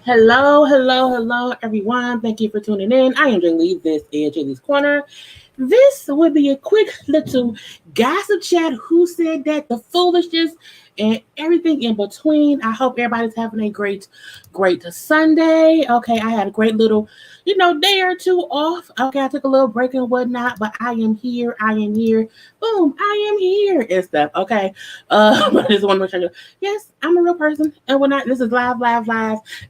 Hello, everyone. Thank you for tuning in. I am Jaylee. This is JayLeesCorner. This will be a quick little gossip chat. Who said that? The foolishness and everything in between. I hope everybody's having a great Sunday. Okay, I had a great little, day or two off. Okay, I took a little break and whatnot, but I am here. Boom, I am here and stuff. Okay, I just want to make sure. Yes, I'm a real person and whatnot. This is live,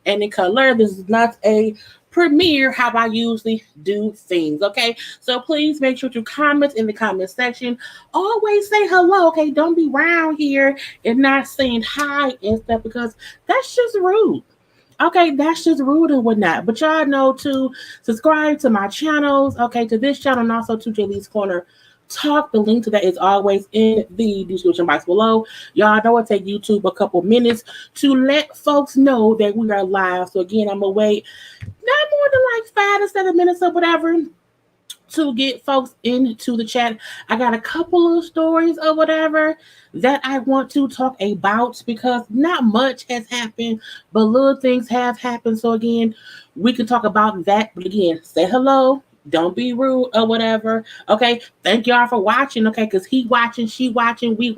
and in color. This is not a premiere how I usually do things. Okay, so please make sure to comment in the comment section. Always say hello. Okay, don't be around here and not saying hi and stuff because that's just rude. Okay, that's just rude and whatnot. But y'all know to subscribe to my channels. Okay, to this channel and also to JayLeesCorner Talk. The link to that is always in the description box below. Y'all know it take YouTube a couple minutes to let folks know that we are live. So again, I'm gonna wait not more than like 5 to 7 minutes or whatever to get folks into the chat. I got a couple of stories or whatever that I want to talk about because not much has happened, but little things have happened. So again, we can talk about that. But again, say hello. Don't be rude or whatever. Okay. Thank y'all for watching. Okay. Because he watching, she watching, we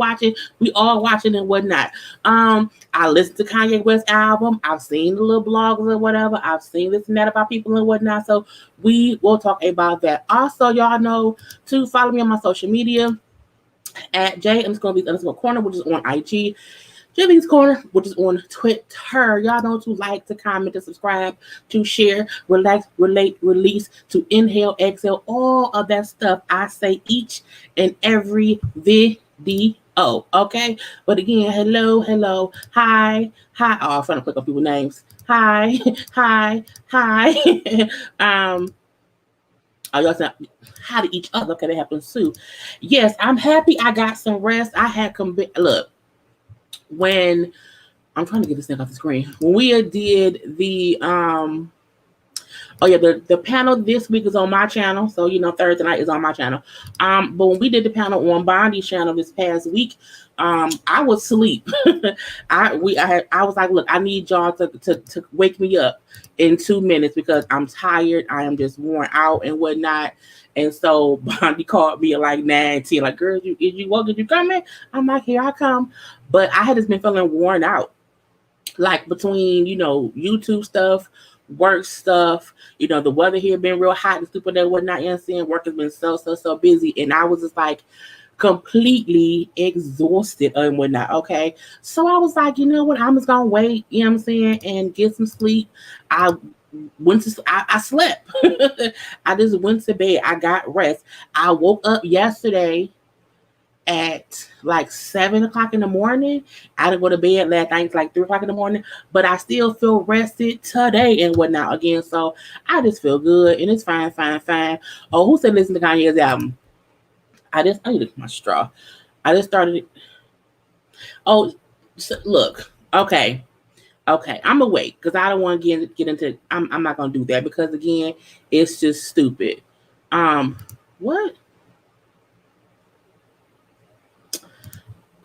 all watching and whatnot. I listened to Kanye West album. I've seen the little blogs or whatever. I've seen this and that about people and whatnot. So we will talk about that. Also, y'all know to follow me on my social media at J_Lees_Corner, which is on IG. JayLeesCorner, which is on Twitter. Y'all know to like, to comment, to subscribe, to share, relax, relate, release, to inhale, exhale, all of that stuff I say each and every video. Okay? But again, hello, hi. Oh, I'm trying to click on people's names. Hi. Y'all say hi to each other. Okay, that happens too. Yes, I'm happy I got some rest. I had look. When I'm trying to get this thing off the screen, when we did the the panel this week is on my channel, so Thursday night is on my channel. But when we did the panel on Bondi's channel this past week, I was asleep. I was like, look, I need y'all to wake me up in 2 minutes because I'm tired. I am just worn out and whatnot. And so Bondi called me at like 9:10, like, girl, you woke? Did you coming? I'm like, here I come. But I had just been feeling worn out, like between, YouTube stuff, work stuff, the weather here been real hot and stupid and whatnot, you know what I'm saying? Work has been so busy. And I was just like completely exhausted and whatnot. Okay. So I was like, you know what? I'm just gonna wait, you know what I'm saying, and get some sleep. I slept. I just went to bed. I got rest. I woke up yesterday at like 7 o'clock in the morning. I didn't go to bed last night, it's like 3 o'clock in the morning, but I still feel rested today and whatnot again. So I just feel good and it's fine. Oh, who said listen to Kanye's album? I need to get my straw. I just started it. Oh, so look, okay. I'm gonna wait because I don't want to get into. I'm not gonna do that because again, it's just stupid. What?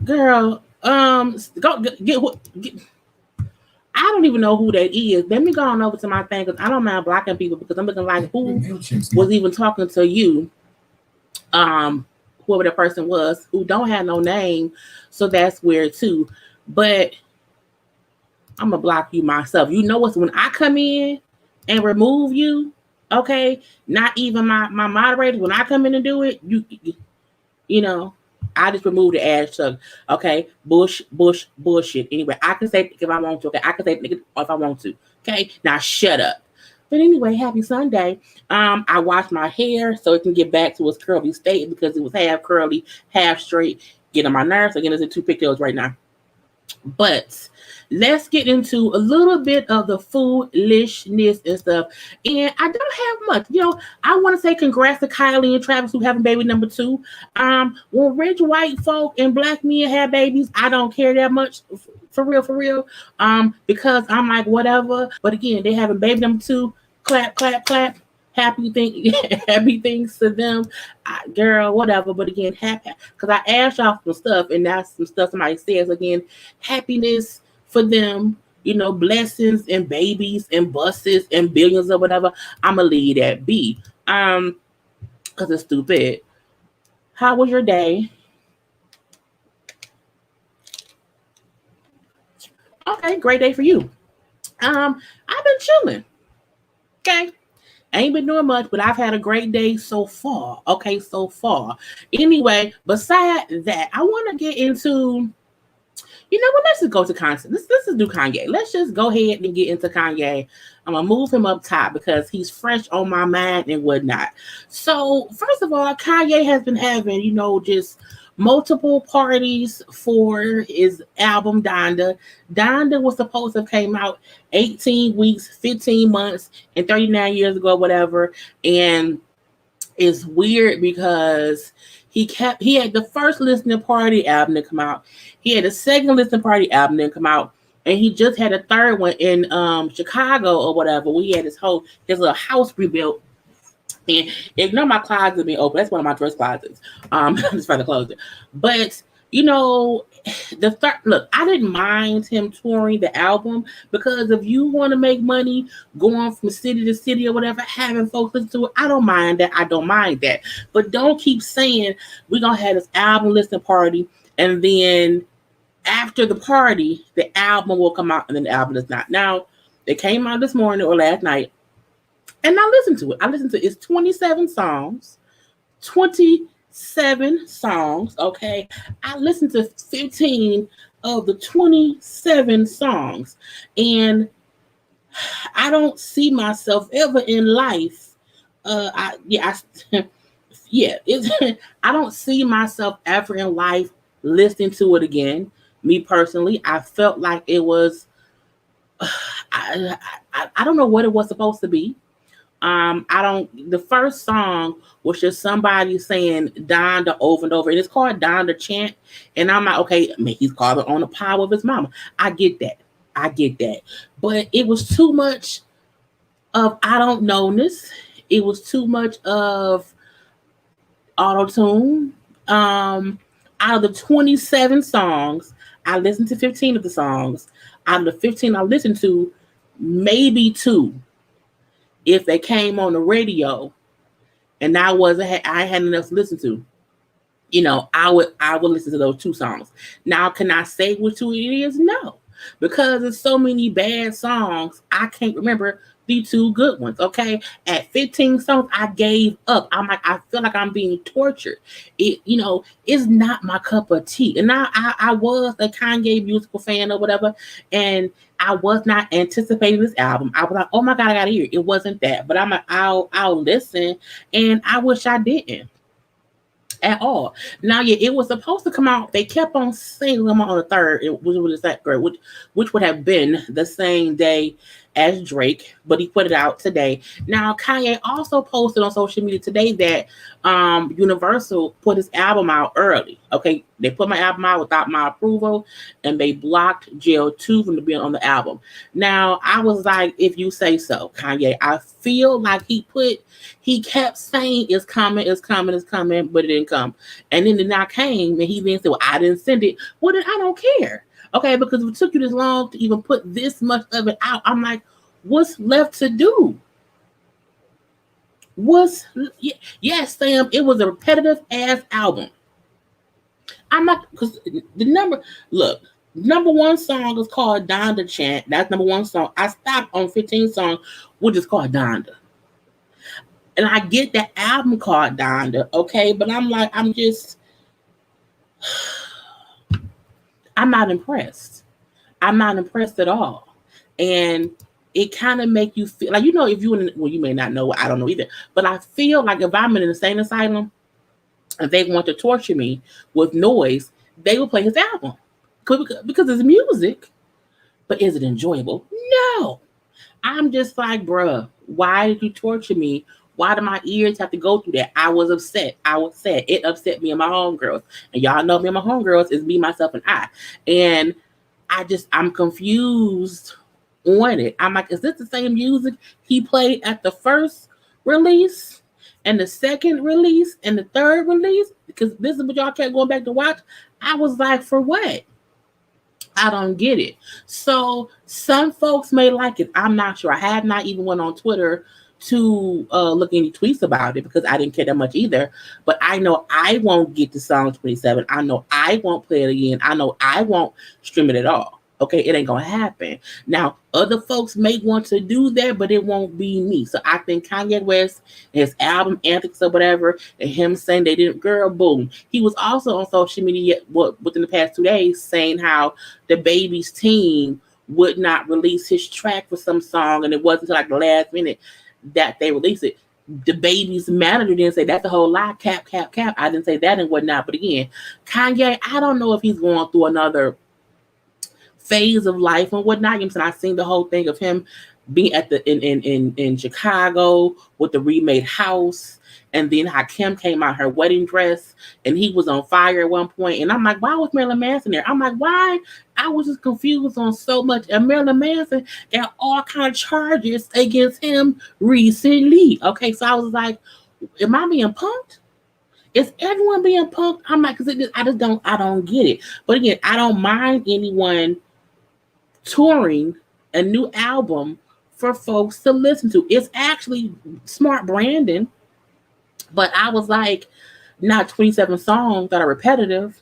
Girl, go get. I don't even know who that is. Let me go on over to my thing because I don't mind blocking people because I'm looking like who was even talking to you. Whoever the person was who don't have no name, so that's weird too. But I'm gonna block you myself. You know what's when I come in and remove you, okay? Not even my moderators. When I come in and do it, you know. I just removed the hashtag. Okay, bullshit. Anyway, I can say if I want to. Okay, I can say nigga if I want to. Okay, now shut up. But anyway, happy Sunday. I washed my hair so it can get back to its curly state because it was half curly, half straight. Get on my nerves. Again, there's 2 pigtails right now. But let's get into a little bit of the foolishness and stuff. And I don't have much. I want to say congrats to Kylie and Travis who having baby number 2. When rich white folk and black men have babies, I don't care that much. For real. Because I'm like, whatever. But again, they having baby number 2. Clap. Happy things to them, girl. Whatever. But again, happy because I asked y'all some stuff, and that's some stuff somebody says again. Happiness for them, blessings and babies and buses and billions or whatever. I'ma leave that be, because it's stupid. How was your day? Okay, great day for you. I've been chilling. Okay. I ain't been doing much, but I've had a great day so far. Okay, so far. Anyway, beside that, I want to get into, let's just go to Kanye. Let's just do Kanye. Let's just go ahead and get into Kanye. I'm going to move him up top because he's fresh on my mind and whatnot. So, first of all, Kanye has been having, just multiple parties for his album Donda. Donda was supposed to have came out 18 weeks, 15 months, and 39 years ago, whatever. And it's weird because he had the first listening party album to come out. He had a second listening party album to come out. And he just had a third one in Chicago or whatever. We had his little house rebuilt. And ignore my closet being open. That's one of my dress closets. I'm just trying to close it. But look, I didn't mind him touring the album because if you want to make money going from city to city or whatever, having folks listen to it, I don't mind that. But don't keep saying we're gonna have this album listening party and then after the party, the album will come out and then the album is not. Now, it came out this morning or last night. And I listened to it. It's 27 songs. 27 songs, okay? I listened to 15 of the 27 songs. And I don't see myself ever in life. I don't see myself ever in life listening to it again. Me personally, I felt like it was, I don't know what it was supposed to be. The first song was just somebody saying Donda over and over, and it's called Donda Chant. And I'm like, okay, he's calling on the power of his mama. I get that. But it was too much of I don't knownness. It was too much of auto-tune. Out of the 27 songs, I listened to 15 of the songs. Out of the 15 I listened to, maybe 2, if they came on the radio and I had enough to listen to, I would listen to those 2 songs. Now, can I say which 2 it is? No, because there's so many bad songs. I can't remember the 2 good ones. Okay, at 15 songs, I gave up. I feel like I'm being tortured. It's not my cup of tea. And I was a Kanye musical fan or whatever, and I was not anticipating this album. I was like, oh my God, I gotta hear it. It wasn't that, but I'm like, I'll listen, and I wish I didn't at all. Now, yeah, it was supposed to come out. They kept on saying them on the 3rd, which would have been the same day as Drake, but he put it out today. Now, Kanye also posted on social media today that Universal put his album out early. Okay, they put my album out without my approval, and they blocked Jail 2 from being on the album. Now, I was like, if you say so, Kanye. I feel like he kept saying it's coming, but it didn't come. And then it not came, and he then said, well, I didn't send it. Well, then I don't care. Okay, because if it took you this long to even put this much of it out, I'm like, what's left to do? Yes, Sam, it was a repetitive ass album. I'm not, because number 1 song is called Donda Chant. That's number 1 song. I stopped on 15 songs, which is called Donda. And I get that album called Donda, okay, but I'm like, I'm not impressed. I'm not impressed at all. And it kind of make you feel like, if you may not know, I don't know either, but I feel like if I'm in an insane asylum and they want to torture me with noise, they will play his album because it's music. But is it enjoyable? No. I'm just like, bruh, why did you torture me? Why do my ears have to go through that? I was upset. It upset me and my homegirls. And y'all know me and my homegirls is me, myself, and I. And I'm confused on it. I'm like, is this the same music he played at the first release and the second release and the third release? Because this is what y'all kept going back to watch. I was like, for what? I don't get it. So some folks may like it. I'm not sure. I had not even went on Twitter to look any tweets about it because I didn't care that much either. But I know I won't get to song 27. I know I won't play it again. I know I won't stream it at all. Okay, it ain't gonna happen. Now, other folks may want to do that, but it won't be me. So I think Kanye West, his album Antics or whatever, and him saying they didn't, girl, boom. He was also on social media within the past 2 days saying how the Baby's team would not release his track for some song, and it wasn't until like the last minute that they released it. The Baby's manager didn't say that's a whole lie, cap. I didn't say that and whatnot. But again, Kanye, I don't know if he's going through another phase of life and whatnot. I've seen the whole thing of him being at in Chicago with the remade house, and then how Kim came out her wedding dress and he was on fire at one point. And I'm like, why was Marilyn Manson there? I'm like, why? I was just confused on so much. And Marilyn Manson got all kind of charges against him recently. Okay, so I was like, am I being punked? Is everyone being punked? I'm like, because I don't get it. But again, I don't mind anyone touring a new album for folks to listen to. It's actually smart branding. But I was like, not 27 songs that are repetitive.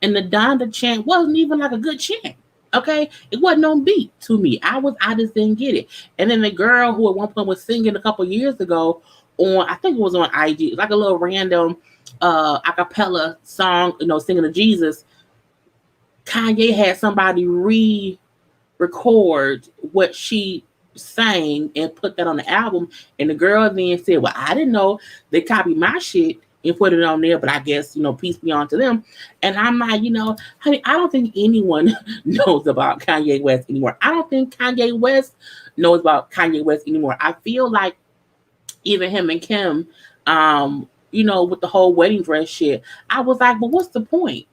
And the Donda chant wasn't even like a good chant. Okay? It wasn't on beat to me. I just didn't get it. And then the girl who at one point was singing a couple years ago on, I think it was on IG, it was like a little random a cappella song, singing to Jesus. Kanye had somebody record what she sang and put that on the album, and the girl then said, well, I didn't know they copied my shit and put it on there, but I guess, peace be on to them. And I'm like, honey, I don't think anyone knows about Kanye West anymore. I don't think Kanye West knows about Kanye West anymore. I feel like even him and Kim, with the whole wedding dress shit, I was like, but what's the point?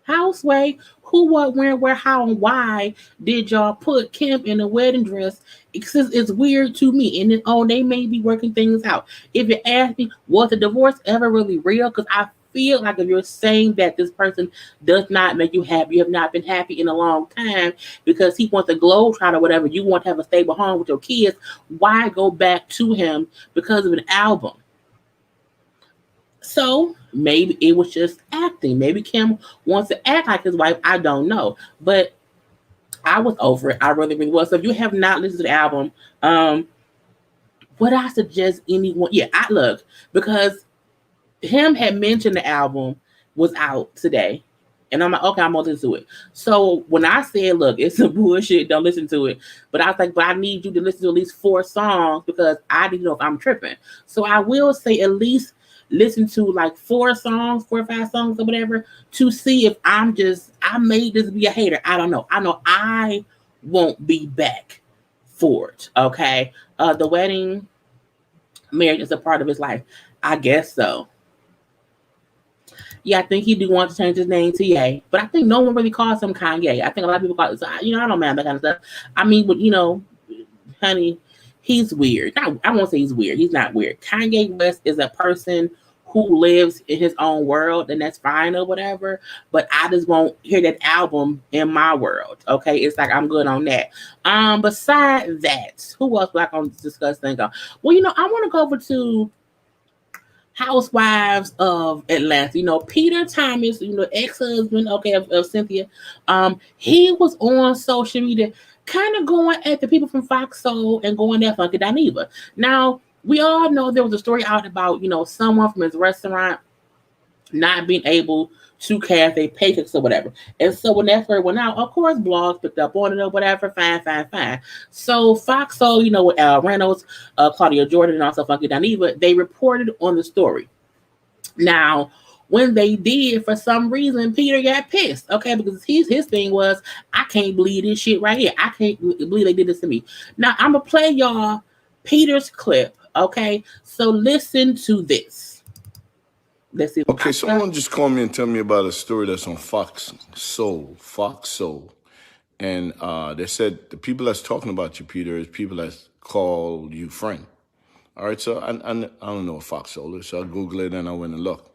Houseway, who, what, when, where, how, and why did y'all put Kim in a wedding dress? It's weird to me. And then, they may be working things out. If you ask me, was the divorce ever really real? Because I feel like if you're saying that this person does not make you happy, you have not been happy in a long time because he wants a globetrot or whatever, you want to have a stable home with your kids, why go back to him because of an album? So maybe it was just acting. Maybe Kim wants to act like his wife. I don't know. But I was over it. I really, really was. So if you have not listened to the album, what I suggest anyone, I look, because him had mentioned the album was out today. And I'm like, okay, I'm gonna listen to it. So when I said, look, it's some bullshit, don't listen to it. But I was like, but I need you to listen to at least 4 songs because I need to know if I'm tripping. So I will say at least listen to like 4 songs, 4 or 5 songs or whatever, to see if I may just be a hater. I don't know. I know I won't be back for it. Okay. The wedding, marriage is a part of his life. I guess so. Yeah, I think he do want to change his name to Ye, but I think no one really calls him Kanye. I think a lot of people call it, I don't mind that kind of stuff. I mean, but honey, he's weird. I won't say he's weird. He's not weird. Kanye West is a person who lives in his own world, and that's fine or whatever. But I just won't hear that album in my world. Okay, it's like I'm good on that. Beside that, who else was I going to discuss things on? Well, I want to go over to Housewives of Atlanta. Peter Thomas, ex-husband, of Cynthia. He was on social media kind of going at the people from Fox Soul and going at Funky Dineva. Now, we all know there was a story out about, someone from his restaurant not being able to cash their paychecks or whatever. And so when that story went out, of course, blogs picked up on it or whatever. Fine. So Fox Soul, with Al Reynolds, Claudia Jordan, and also Funky Dineva, they reported on the story. Now, when they did, for some reason, Peter got pissed, okay? Because his thing was, I can't believe this shit right here. I can't believe they did this to me. Now, I'm going to play y'all Peter's clip, okay? So listen to this. Let's see. Okay, someone just called me and tell me about a story that's on Fox Soul. And they said the people that's talking about you, Peter, is people that call you friend. All right, so I don't know what Fox Soul is, so I Googled it and I went and looked.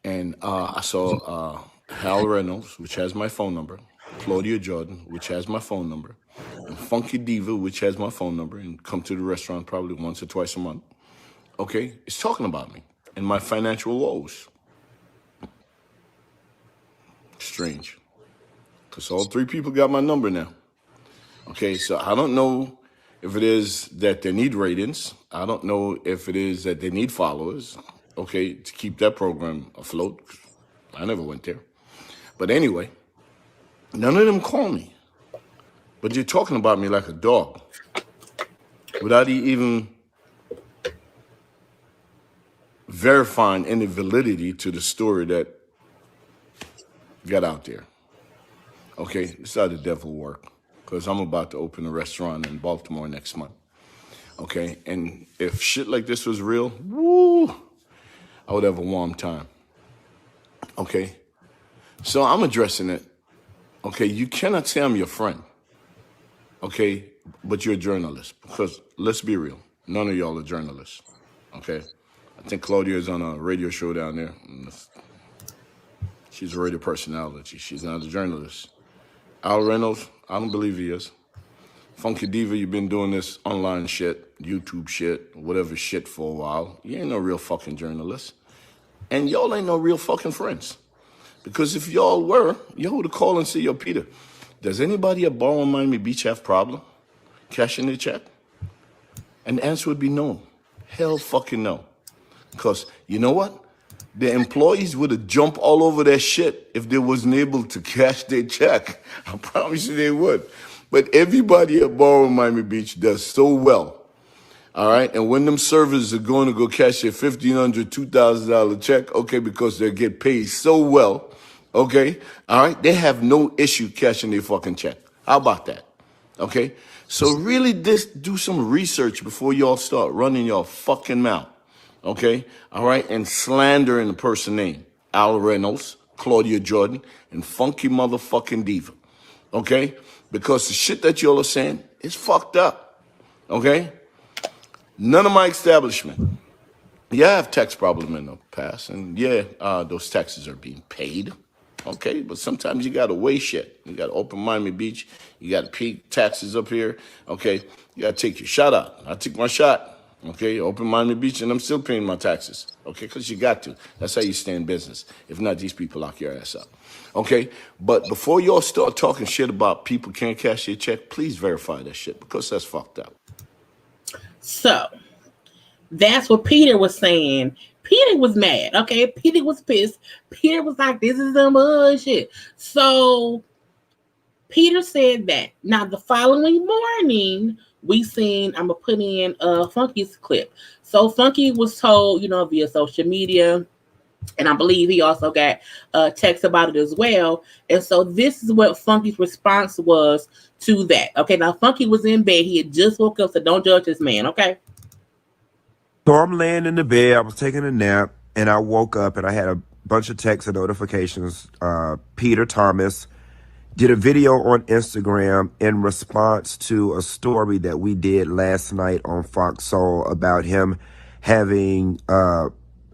And I saw Hal Reynolds, which has my phone number, Claudia Jordan, which has my phone number, and Funky Diva, which has my phone number, and come to the restaurant probably once or twice a month. Okay, it's talking about me and my financial woes. Strange, because all 3 people got my number now. Okay, so I don't know if it is that they need ratings. I don't know if it is that they need followers, okay, to keep that program afloat. I never went there. But anyway, none of them call me. But you're talking about me like a dog without even verifying any validity to the story that got out there. Okay, it's how the devil work, because I'm about to open a restaurant in Baltimore next month. Okay, and if shit like this was real, woo, I would have a warm time. Okay, so I'm addressing it. Okay, you cannot say I'm your friend. Okay, but you're a journalist, because let's be real, none of y'all are journalists. Okay, I think Claudia is on a radio show down there. She's a radio personality. She's not a journalist. Al Reynolds, I don't believe he is. Funky Diva, you've been doing this online shit, YouTube shit, whatever shit for a while. You ain't no real fucking journalist. And y'all ain't no real fucking friends. Because if y'all were, y'all would have called and said, yo, Peter, does anybody at Bar on Miami Beach have problem cashing their check? And the answer would be no. Hell fucking no. Because you know what? The employees would have jumped all over that shit if they wasn't able to cash their check. I promise you they would. But everybody at Bar on Miami Beach does so well. All right? And when them servers are going to go cash their $1,500, $2,000 check, okay, because they get paid so well, okay? All right? They have no issue cashing their fucking check. How about that? Okay? So really do some research before y'all start running your fucking mouth. Okay? All right? And slandering the person name. Al Reynolds, Claudia Jordan, and Funky motherfucking Diva. Okay? Because the shit that y'all are saying is fucked up. Okay? None of my establishment Yeah, I have tax problem in the past, and yeah, those taxes are being paid. Okay, but sometimes you gotta weigh shit. You gotta open Miami Beach. You gotta pay taxes up here. Okay, you gotta take your shot out. I took my shot. Okay, open Miami Beach, and I'm still paying my taxes. Okay, because you got to. That's how you stay in business. If not, these people lock your ass up. Okay, but before y'all start talking shit about people can't cash their check, please verify that shit because that's fucked up. So that's what Peter was saying. Peter was mad. Okay, Peter was pissed. Peter was like, "This is some bullshit." So Peter said that. Now the following morning, we seen. I'm gonna put in Funky's clip. So Funky was told, via social media, and I believe he also got text about it as well. And so this is what Funky's response was to that. Okay, now Funky was in bed. He had just woke up, so don't judge this man. Okay. So I'm laying in the bed. I was taking a nap, and I woke up, and I had a bunch of texts and notifications. Peter Thomas did a video on Instagram in response to a story that we did last night on Fox Soul about him having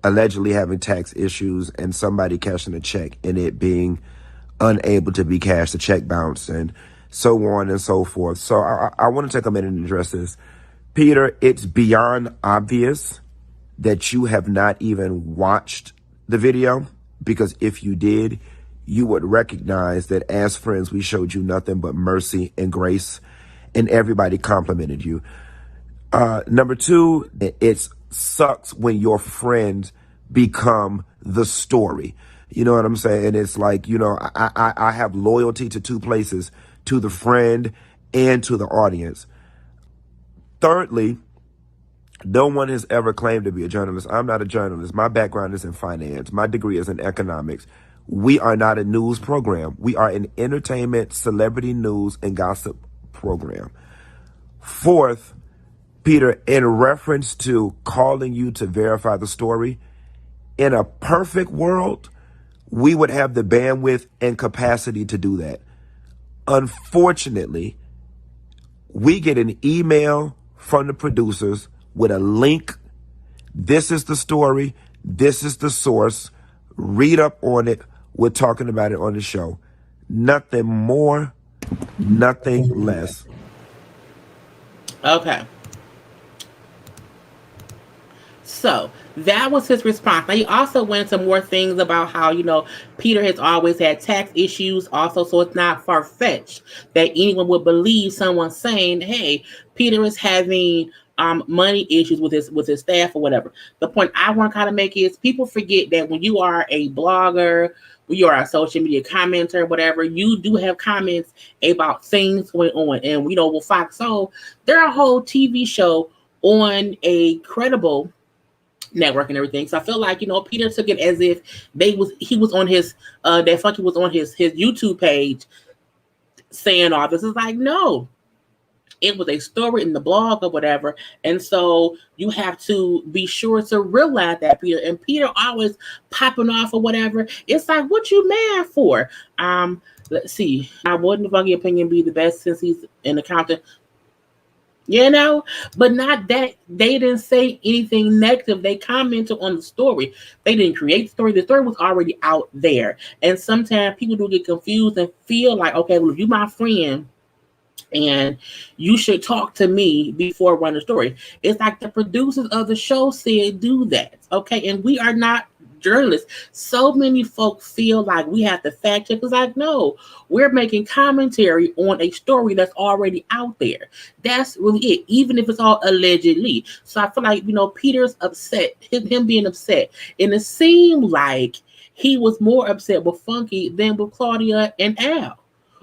allegedly having tax issues and somebody cashing a check and it being unable to be cashed, the check bounced, and so on and so forth. So I want to take a minute and address this. Peter, it's beyond obvious that you have not even watched the video, because if you did, you would recognize that as friends, we showed you nothing but mercy and grace, and everybody complimented you. Number two, it sucks when your friends become the story. You know what I'm saying? It's like, I have loyalty to two places, to the friend and to the audience. Thirdly, no one has ever claimed to be a journalist. I'm not a journalist. My background is in finance. My degree is in economics. We are not a news program. We are an entertainment, celebrity news, and gossip program. Fourth, Peter, in reference to calling you to verify the story, in a perfect world, we would have the bandwidth and capacity to do that. Unfortunately, we get an email from the producers with a link. This is the story. This is the source. Read up on it. We're talking about it on the show. Nothing more, nothing less. Okay. So that was his response. Now he also went into more things about how, Peter has always had tax issues also, so it's not far-fetched that anyone would believe someone saying, hey, Peter is having money issues with his staff or whatever. The point I want to kind of make is people forget that when you are a blogger, when you are a social media commenter, whatever, you do have comments about things going on. And, with Fox Soul, they're a whole TV show on a credible network and everything. So I feel like, Peter took it as if he was on his that Funky was on his YouTube page saying all this. Is like, no, it was a story in the blog or whatever. And so you have to be sure to realize that, Peter. And Peter always popping off or whatever. It's like, what you mad for? Let's see. I wouldn't Funky opinion be the best since he's an accountant. But not that they didn't say anything negative. They commented on the story. They didn't create the story. The story was already out there. And sometimes people do get confused and feel like, okay, well, if you're my friend and you should talk to me before running the story. It's like the producers of the show said do that. Okay. And we are not journalists. So many folks feel like we have to fact check. It's like, no, we're making commentary on a story that's already out there. That's really it, even if it's all allegedly. So I feel like, Peter's upset, him being upset. And it seemed like he was more upset with Funky than with Claudia and Al.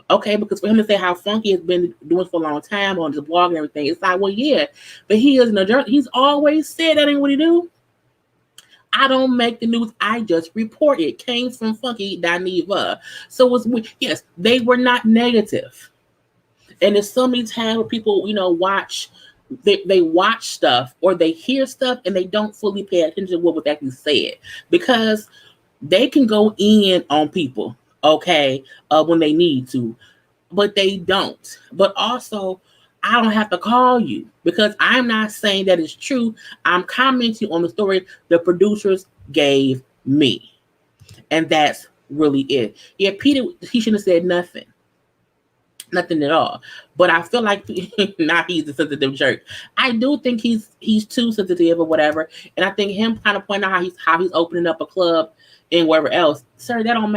Okay, because for him to say how Funky has been doing for a long time on his blog and everything, it's like, well, yeah, but he isn't a journalist. He's always said that ain't what he do. I don't make the news. I just report it. Came from Funky Dineva. So yes, they were not negative. And there's so many times where people, watch, they watch stuff or they hear stuff and they don't fully pay attention to what was actually said, because they can go in on people, okay, when they need to, but they don't. But also, I don't have to call you because I'm not saying that it's true. I'm commenting on the story the producers gave me. And that's really it. Yeah, Peter, he shouldn't have said nothing. Nothing at all. But I feel like now he's a sensitive jerk. I do think he's too sensitive or whatever. And I think him kind of pointing out how he's opening up a club and wherever else, sir, that don't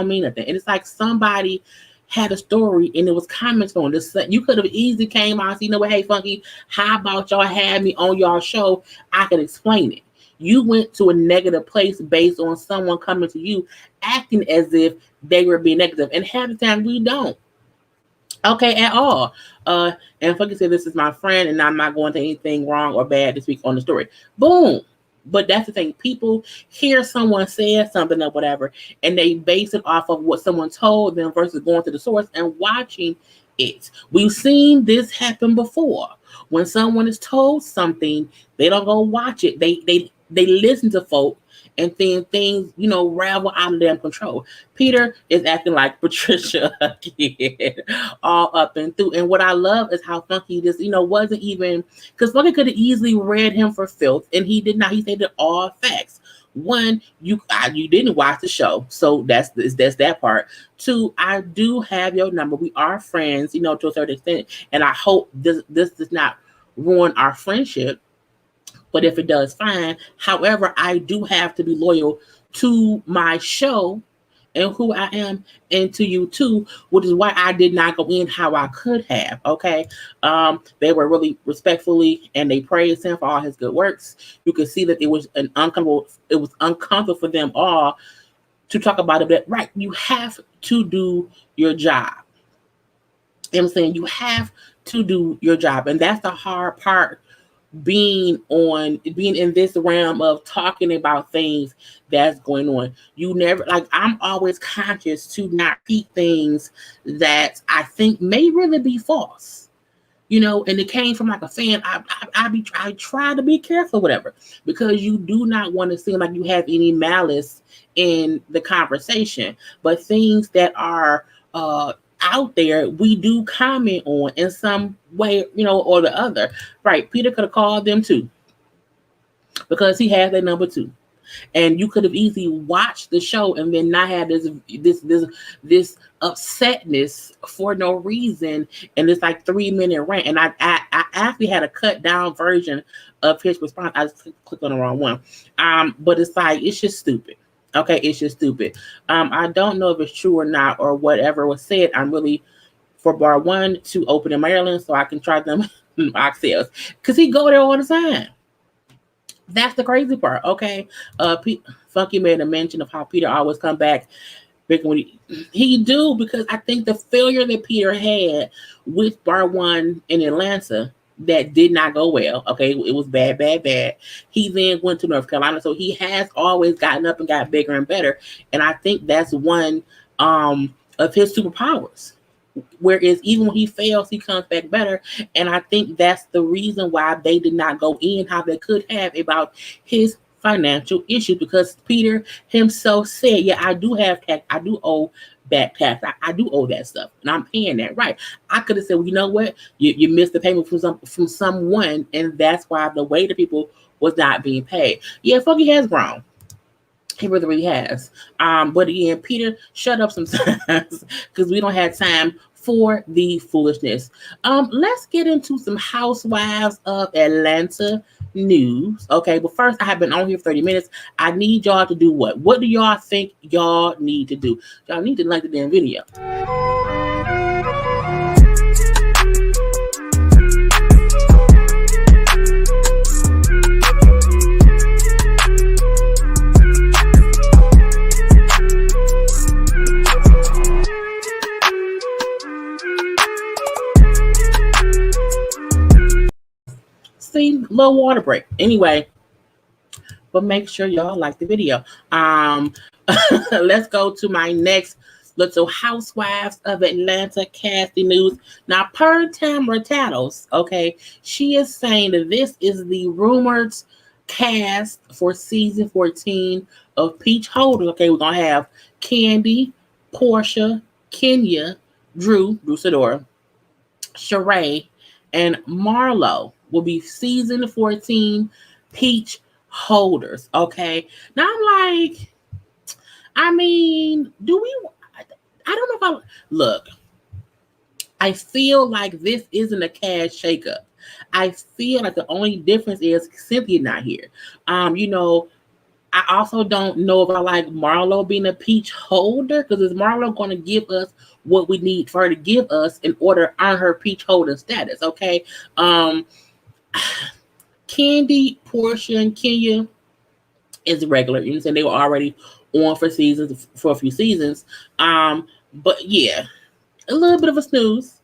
mean nothing. And it's like somebody had a story and it was comments on this. You could have easily came out and said, you know what, hey Funky, how about y'all have me on y'all show? I could explain it. You went to a negative place based on someone coming to you acting as if they were being negative. And half the time we don't. Okay, at all. And Funky said, this is my friend, and I'm not going to anything wrong or bad this week on the story. Boom. But that's the thing. People hear someone say something or whatever, and they base it off of what someone told them versus going to the source and watching it. We've seen this happen before. When someone is told something, they don't go watch it. They listen to folk, and then things, ravel out of their control. Peter is acting like Patricia again, all up and through. And what I love is how Funky just, wasn't even, because Funky could have easily read him for filth, and he did not. He stated all facts. One, you didn't watch the show, so that's that part. Two, I do have your number. We are friends, to a certain extent, and I hope this does not ruin our friendship. But if it does, fine. However, I do have to be loyal to my show and who I am and to you too, which is why I did not go in how I could have. Okay. They were really respectfully and they praised him for all his good works. You could see that it was uncomfortable for them all to talk about it. But right, you have to do your job. You know what I'm saying? You have to do your job. And that's the hard part. Being in this realm of talking about things that's going on. You never, I'm always conscious to not repeat things that I think may really be false, and it came from a fan. I try to be careful, whatever, because you do not want to seem like you have any malice in the conversation, but things that are, out there, we do comment on in some way, or the other. Right. Peter could have called them too because he has their number too. And you could have easily watched the show and then not have this upsetness for no reason. And it's 3-minute rant. And I actually had a cut down version of his response. I just clicked on the wrong one. But it's just stupid. Okay, it's just stupid. I don't know if it's true or not or whatever was said. I'm really for bar 1 to open in Maryland so I can try them oxtails because he go there all the time. That's the crazy part. Okay, Funky made a mention of how Peter always come back when he do, because I think the failure that Peter had with bar 1 in Atlanta, that did not go well. Okay, it was bad. He then went to North Carolina, so he has always gotten up and got bigger and better. And I think that's one of his superpowers. Whereas even when he fails, he comes back better. And I think that's the reason why they did not go in how they could have about his financial issues, because Peter himself said, yeah, I do have tax. I do owe back tax. I do owe that stuff, and I'm paying that. Right. I could have said, well, you know what? You missed the payment from someone, and that's why the way the people was not being paid. Yeah, Funky has grown. He really has. But again, Peter, shut up sometimes because we don't have time for the foolishness. Let's get into some Housewives of Atlanta news. Okay, but first, I have been on here for 30 minutes. I need y'all to do what? What do y'all think y'all need to do? Y'all need to like the damn video. See, little water break. Anyway, but make sure y'all like the video. Let's go to my next little Housewives of Atlanta casting news. Now, per Tamara Tattles, okay, she is saying that this is the rumored cast for season 14 of Peach Holders. Okay, we're gonna have Candy, Portia, Kenya, Drew Sadora, Sheree, and Marlo will be season 14 peach holders. Okay. Now I'm like, I mean, do we? I don't know if I look. I feel like this isn't a cash shakeup. I feel like the only difference is Cynthia not here. You know, I also don't know if I like Marlo being a peach holder because is Marlo going to give us what we need for her to give us in order to earn her peach holder status? Okay. Candy, Portia, and Kenya is regular. You know, saying they were already on for a few seasons. But yeah, a little bit of a snooze.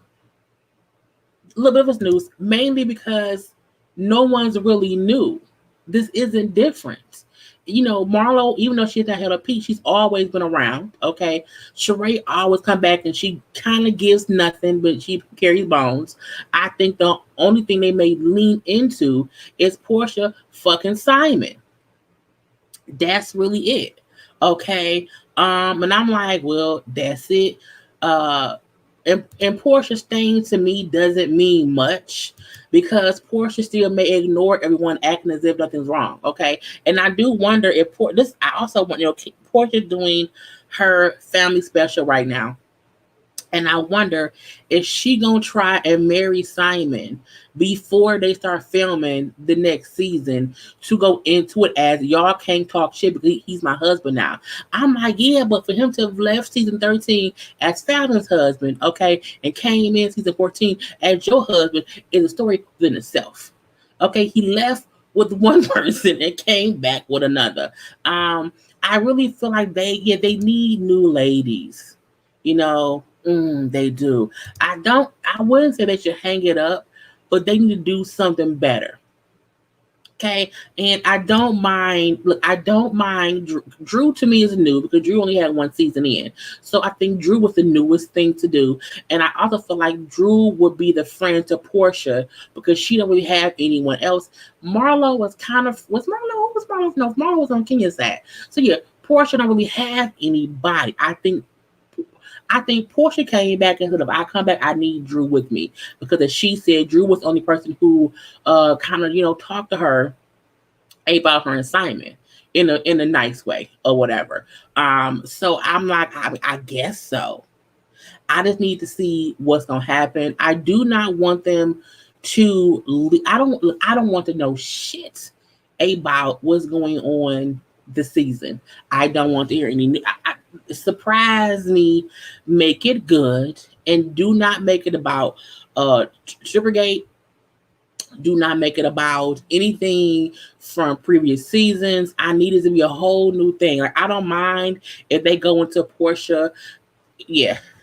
A little bit of a snooze, mainly because no one's really new. This isn't different. You know, Marlo, even though she's not held a peach, she's always been around. Okay. Sheree always come back and she kind of gives nothing, but she carries bones. I think the only thing they may lean into is Portia fucking Simon. That's really it. Okay. And I'm like, well, that's it. Uh, and Portia staying to me doesn't mean much because Portia still may ignore everyone acting as if nothing's wrong. Okay. And I do wonder if I also want, Portia doing her family special right now. And I wonder if she gonna try and marry Simon before they start filming the next season to go into it as y'all can't talk shit because he's my husband now. I'm like, yeah, but for him to have left season 13 as Fallon's husband, okay, and came in season 14 as your husband is a story within itself. Okay, he left with one person and came back with another. I really feel like they need new ladies, you know. They do. I wouldn't say they should hang it up, but they need to do something better. Okay. And I don't mind. Look, I don't mind. Drew to me is new because Drew only had one season in. So I think Drew was the newest thing to do. And I also feel like Drew would be the friend to Portia because she don't really have anyone else. Marlo was Marlo? Who was Marlo? No, Marlo was on Kenya's side. So yeah, Portia don't really have anybody. I think Portia came back and said, if I come back, I need Drew with me. Because as she said, Drew was the only person who kind of, talked to her about her assignment in a nice way or whatever. So I'm like, I guess so. I just need to see what's going to happen. I do not want them to, I don't want to know shit about what's going on this season. I don't want to hear any surprise me, make it good, and do not make it about Sugargate. Do not make it about anything from previous seasons. I need it to be a whole new thing. Like I don't mind if they go into Portia,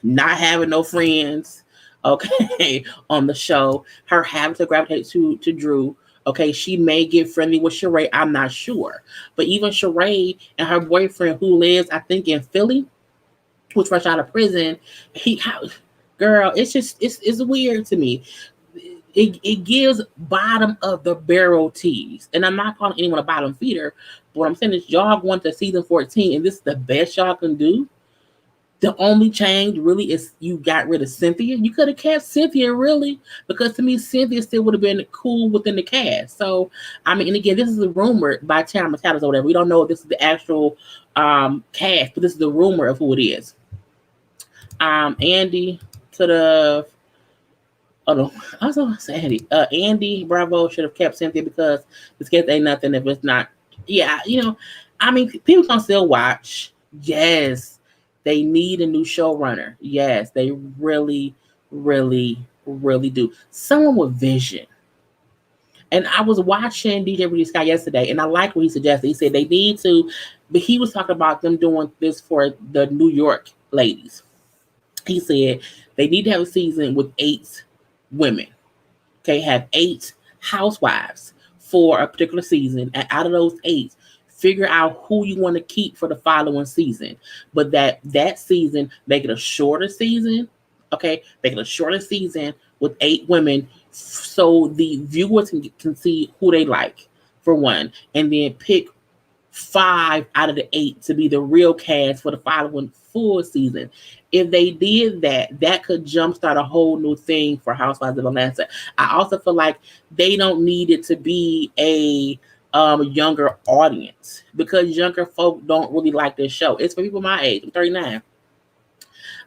not having no friends, okay, on the show. Her having to gravitate to Drew. Okay, she may get friendly with Sheree. I'm not sure. But even Sheree and her boyfriend who lives, I think, in Philly, who's fresh out of prison, girl, it's weird to me. It gives bottom of the barrel tease. And I'm not calling anyone a bottom feeder. But what I'm saying is y'all want to season 14 and this is the best y'all can do. The only change really is you got rid of Cynthia. You could have kept Cynthia really, because to me, Cynthia still would have been cool within the cast. So, I mean, and again, this is a rumor by Tamara Tatters or whatever. We don't know if this is the actual cast, but this is the rumor of who it is. Andy could have. Oh no, I was going to say Andy. Andy Bravo should have kept Cynthia because this case ain't nothing if it's not. Yeah, I mean, people can still watch. Yes. They need a new showrunner. Yes, they really, really, really do. Someone with vision. And I was watching DJ Rudy Scott yesterday, and I like what he suggested. He said they need to, but he was talking about them doing this for the New York ladies. He said they need to have a season with 8 women. Okay, have 8 housewives for a particular season. And out of those 8, figure out who you want to keep for the following season. But that season, make it a shorter season. Okay, make it a shorter season with 8 women so the viewers can see who they like, for one. And then pick 5 out of the 8 to be the real cast for the following full season. If they did that, that could jumpstart a whole new thing for Housewives of Atlanta. I also feel like they don't need it to be a younger audience, because younger folk don't really like this show. It's for people my age. I'm 39.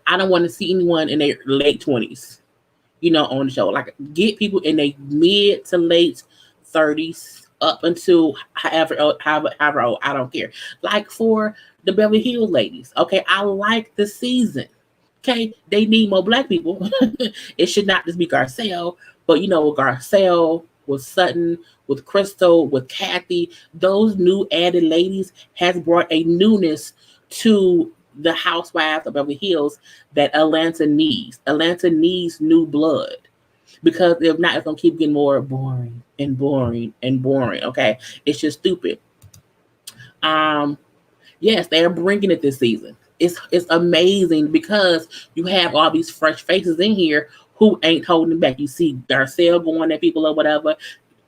I don't want to see anyone in their late 20s, on the show. Like, get people in their mid to late 30s up until however old, I don't care. Like for the Beverly Hills ladies, okay, I like the season. Okay, they need more black people. It should not just be Garcelle, but with Garcelle, with Sutton, with Crystal, with Kathy, those new added ladies has brought a newness to the Housewives of Beverly Hills that Atlanta needs. Atlanta needs new blood, because if not, it's gonna keep getting more boring and boring and boring. Okay, it's just stupid. Yes, they're bringing it this season. It's amazing because you have all these fresh faces in here who ain't holding back. You see Garcelle going at people or whatever.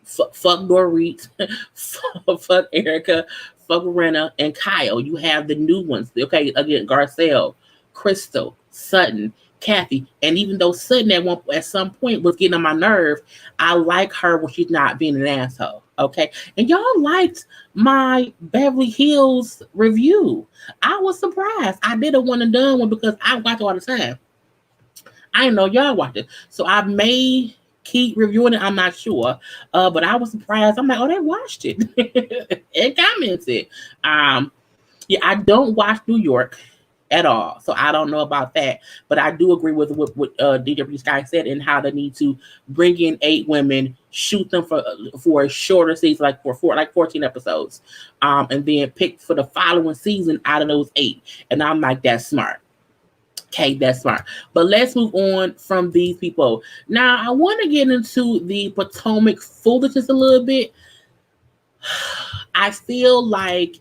Fuck Dorit, fuck Erica, fuck Renna, and Kyle. You have the new ones. Okay, again, Garcelle, Crystal, Sutton, Kathy, and even though Sutton at some point was getting on my nerve, I like her when she's not being an asshole. Okay, and y'all liked my Beverly Hills review. I was surprised. I did a one and done one because I watch it all the time. I didn't know y'all watched it, so I may keep reviewing it. I'm not sure, but I was surprised. I'm like, oh, they watched it and commented. Yeah, I don't watch New York at all, so I don't know about that. But I do agree with what DJ Sky said, and how they need to bring in 8 women, shoot them for a shorter season, like for 14 episodes, and then pick for the following season out of those 8. And I'm like, that's smart. Okay, that's smart. But let's move on from these people. Now, I want to get into the Potomac foolishness a little bit. I feel like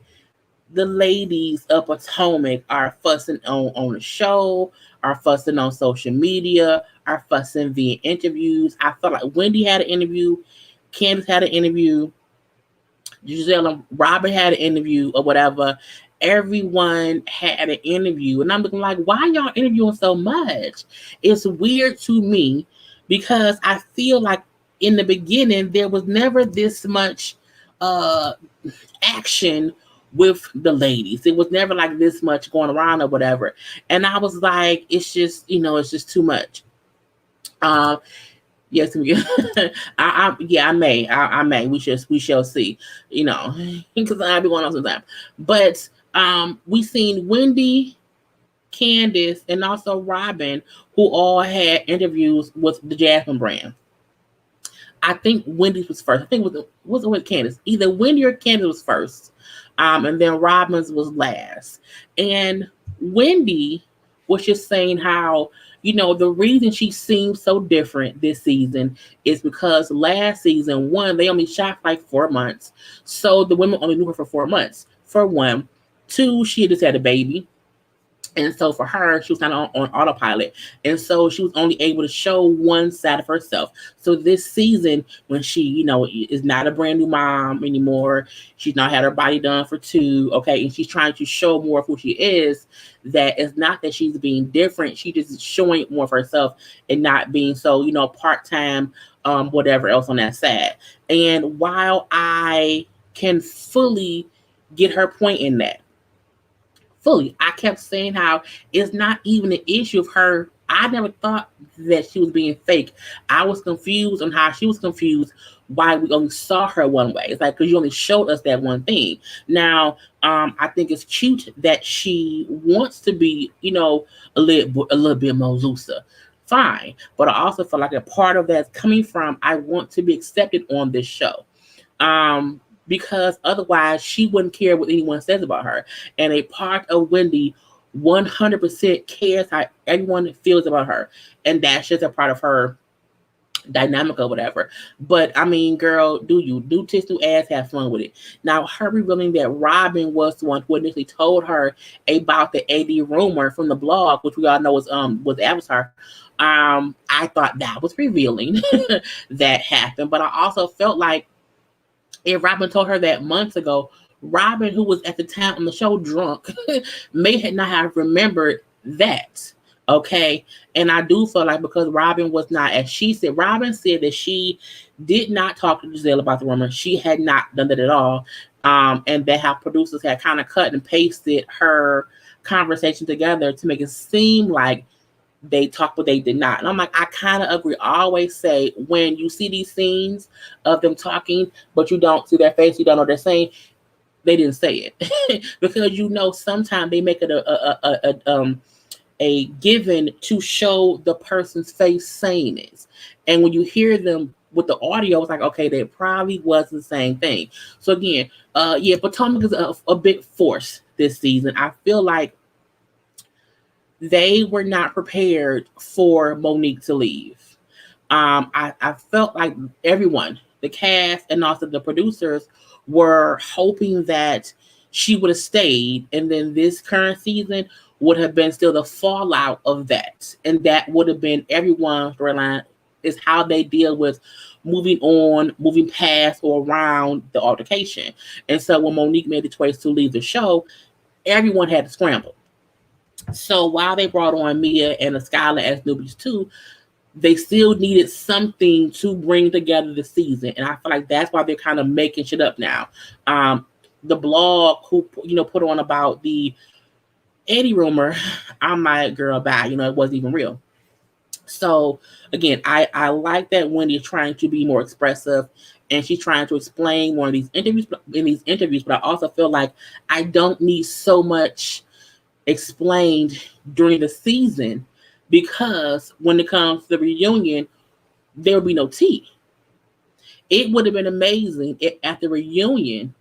the ladies of Potomac are fussing on the show, are fussing on social media, are fussing via interviews. I felt like Wendy had an interview, Candace had an interview, Giselle and Robert had an interview or whatever. Everyone had an interview, and I'm looking like, why y'all interviewing so much? It's weird to me because I feel like in the beginning there was never this much action with the ladies. It was never like this much going around or whatever, and I was like, it's just it's just too much. Yes, I may. We shall see. Because I'll be going on sometime. But we seen Wendy, Candace, and also Robin, who all had interviews with the Jasmine brand. I think Wendy's was first. I think it was with Candace. Either Wendy or Candace was first, and then Robin's was last. And Wendy was just saying how, the reason she seems so different this season is because last season, 1, they only shot for like 4 months. So the women only knew her for 4 months, for 1. 2, she had just had a baby. And so for her, she was kind of on autopilot. And so she was only able to show one side of herself. So this season, when she, is not a brand new mom anymore, she's not had her body done for 2, okay, and she's trying to show more of who she is, that it's not that she's being different. She just is showing more of herself and not being so, part-time, whatever else on that side. And while I can fully get her point in that, I kept saying how it's not even an issue of her. I never thought that she was being fake. I was confused on how she was confused why we only saw her one way. It's like, because you only showed us that one thing. Now, I think it's cute that she wants to be, a little bit more looser. Fine. But I also feel like a part of that's coming from, I want to be accepted on this show. Because otherwise she wouldn't care what anyone says about her. And a part of Wendy 100% cares how everyone feels about her. And that's just a part of her dynamic or whatever. But I mean, girl, do tits, do ass, have fun with it. Now, her revealing that Robin was the one who initially told her about the AD rumor from the blog, which we all know was Avatar. I thought that was revealing that happened. But I also felt like, if Robin told her that months ago, Robin, who was at the time on the show drunk, may not have remembered that. Okay. And I do feel like because Robin was not, as she said, Robin said that she did not talk to Giselle about the rumor. She had not done that at all. And that how producers had kind of cut and pasted her conversation together to make it seem like they talked, but they did not. And I'm like, I kind of agree. I always say when you see these scenes of them talking, but you don't see their face, you don't know what they're saying, they didn't say it. Because sometimes they make it a given to show the person's face saying it. And when you hear them with the audio, it's like, okay, they probably was the same thing. So again, Potomac is a bit forced this season. I feel like they were not prepared for Monique to leave. I felt like everyone, the cast and also the producers, were hoping that she would have stayed, and then this current season would have been still the fallout of that. And that would have been everyone's storyline, is how they deal with moving on, moving past or around the altercation. And so when Monique made the choice to leave the show, everyone had to scramble. So while they brought on Mia and Skylar as newbies too, they still needed something to bring together the season. And I feel like that's why they're kind of making shit up now. The blog who, put on about the Eddie rumor, I'm like, girl, bye. It wasn't even real. So again, I like that Wendy is trying to be more expressive and she's trying to explain more in these interviews, but I also feel like I don't need so much explained during the season, because when it comes to the reunion, there will be no tea. It would have been amazing if at the reunion,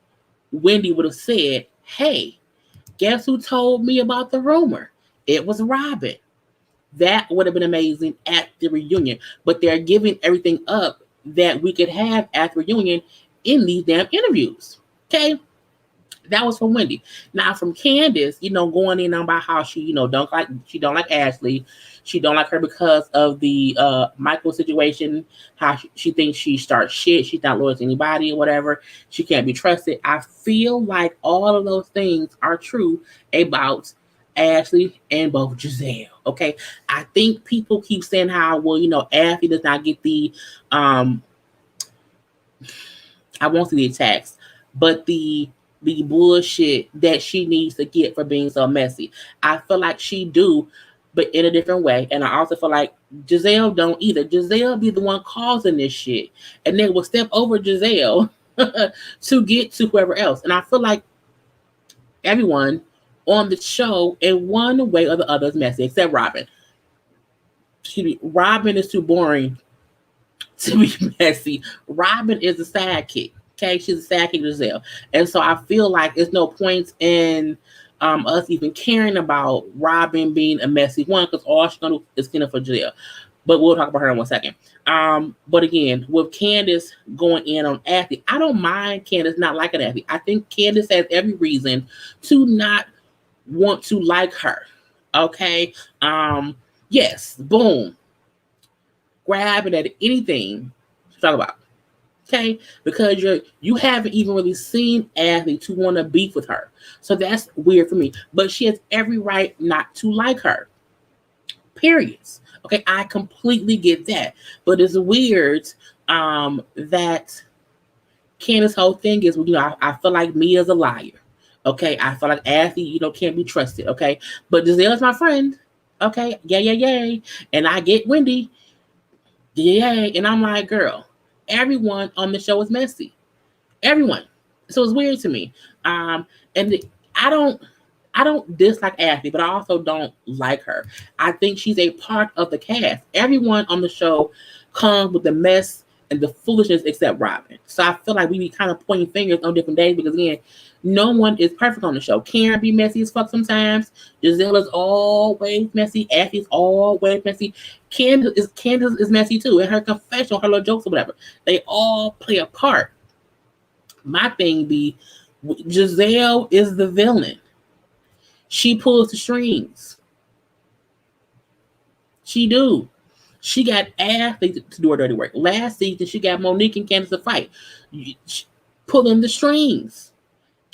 Wendy would have said, hey, guess who told me about the rumor? It was Robin. That would have been amazing at the reunion. But they're giving everything up that we could have at the reunion in these damn interviews. Okay? That was from Wendy. Now from Candace, going in on about how she, don't like Ashley. She don't like her because of the Michael situation, how she thinks she starts shit. She's not loyal to anybody or whatever. She can't be trusted. I feel like all of those things are true about Ashley and both Giselle. Okay. I think people keep saying how, Ashley does not get the, I won't say the attacks, but the bullshit that she needs to get for being so messy. I feel like she do, but in a different way. And I also feel like Giselle don't either. Giselle be the one causing this shit, and they will step over Giselle to get to whoever else. And I feel like everyone on the show in one way or the other is messy, except Robin. Robin is too boring to be messy. Robin is a sidekick. Okay, she's a sidekick Giselle. And so I feel like there's no point in us even caring about Robin being a messy one, because all she's gonna do is skin up for Giselle. But we'll talk about her in 1 second. But again, with Candace going in on Ashley, I don't mind Candace not liking Ashley. I think Candace has every reason to not want to like her. Okay. Yes, boom. Grab it at anything to talk about. Okay, because you haven't even really seen Ashley to want to beef with her. So that's weird for me. But she has every right not to like her. Periods. Okay, I completely get that. But it's weird that Candace's whole thing is, I feel like Mia's a liar. Okay, I feel like Ashley, can't be trusted. Okay, but Giselle's my friend. Okay, yay. And I get Wendy. Yay. And I'm like, girl, everyone on the show is messy. Everyone. So it's weird to me. I don't dislike Ashley, but I also don't like her. I think she's a part of the cast. Everyone on the show comes with the mess and the foolishness except Robin. So I feel like we be kind of pointing fingers on different days, because again, no one is perfect on the show. Karen be messy as fuck sometimes. Giselle is always messy. Ashley's always messy. Candace is messy too. And her confession, her little jokes or whatever, they all play a part. My thing be, Giselle is the villain. She pulls the strings. She do. She got Ashley to do her dirty work. Last season, she got Monique and Candace to fight. Pulling the strings.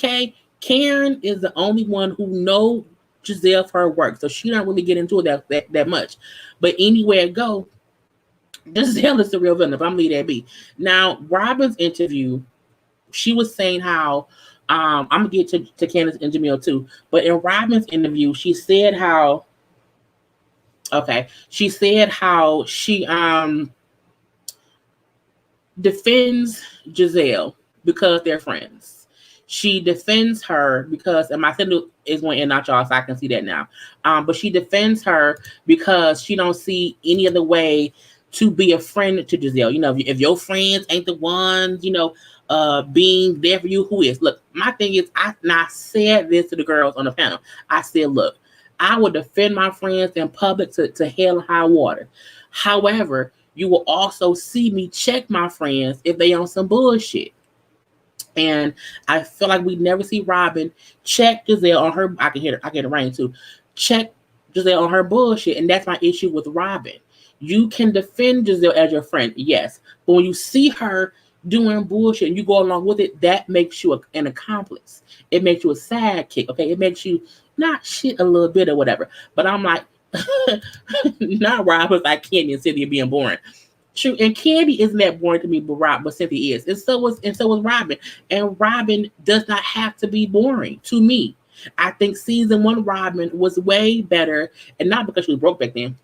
Okay, Karen is the only one who know Giselle for her work, so she don't really get into it that much. But anywhere it go, Giselle is the real villain. If I'm leave that be. Now, Robin's interview, she was saying how I'm gonna get to Candace and Jamil too. But in Robin's interview, she said how she defends Giselle because they're friends. She defends her because, and my signal is going in out y'all, so I can see that now. But she defends her because she don't see any other way to be a friend to Giselle. You know, if your friends ain't the ones, you know, being there for you, who is? Look, my thing is, I said this to the girls on the panel. I said, look, I will defend my friends in public to hell and high water. However, you will also see me check my friends if they on some bullshit. And I feel like we never see Robin check Giselle on her. I can hear it rain too. Check Giselle on her bullshit, and that's my issue with Robin. You can defend Giselle as your friend, yes, but when you see her doing bullshit and you go along with it, that makes you an accomplice. It makes you a sidekick. Okay, it makes you not shit a little bit or whatever. But I'm like, not Robin, like Candy and Cynthia being boring. True, and Candy isn't that boring to me, but Cynthia is, and so was Robin. And Robin does not have to be boring to me. I think season 1 Robin was way better, and not because she was broke back then,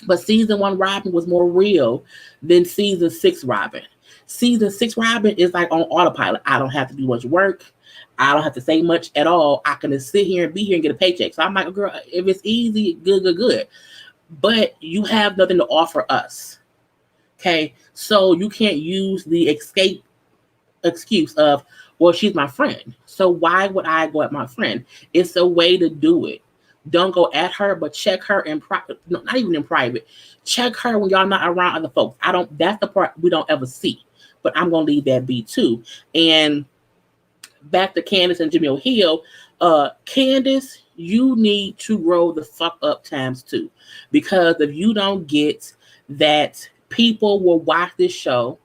but season 1 Robin was more real than season 6 Robin. Season 6 Robin is like on autopilot. I don't have to do much work. I don't have to say much at all. I can just sit here and be here and get a paycheck. So I'm like, girl, if it's easy, good. But you have nothing to offer us. Okay, so you can't use the excuse of, well, she's my friend, so why would I go at my friend? It's a way to do it. Don't go at her, but check her in private. No, not even in private. Check her when y'all not around other folks. That's the part we don't ever see. But I'm gonna leave that be too. And back to Candace and Jamil Hill. Candace, you need to grow the fuck up ×2, because if you don't get that, people will watch this show,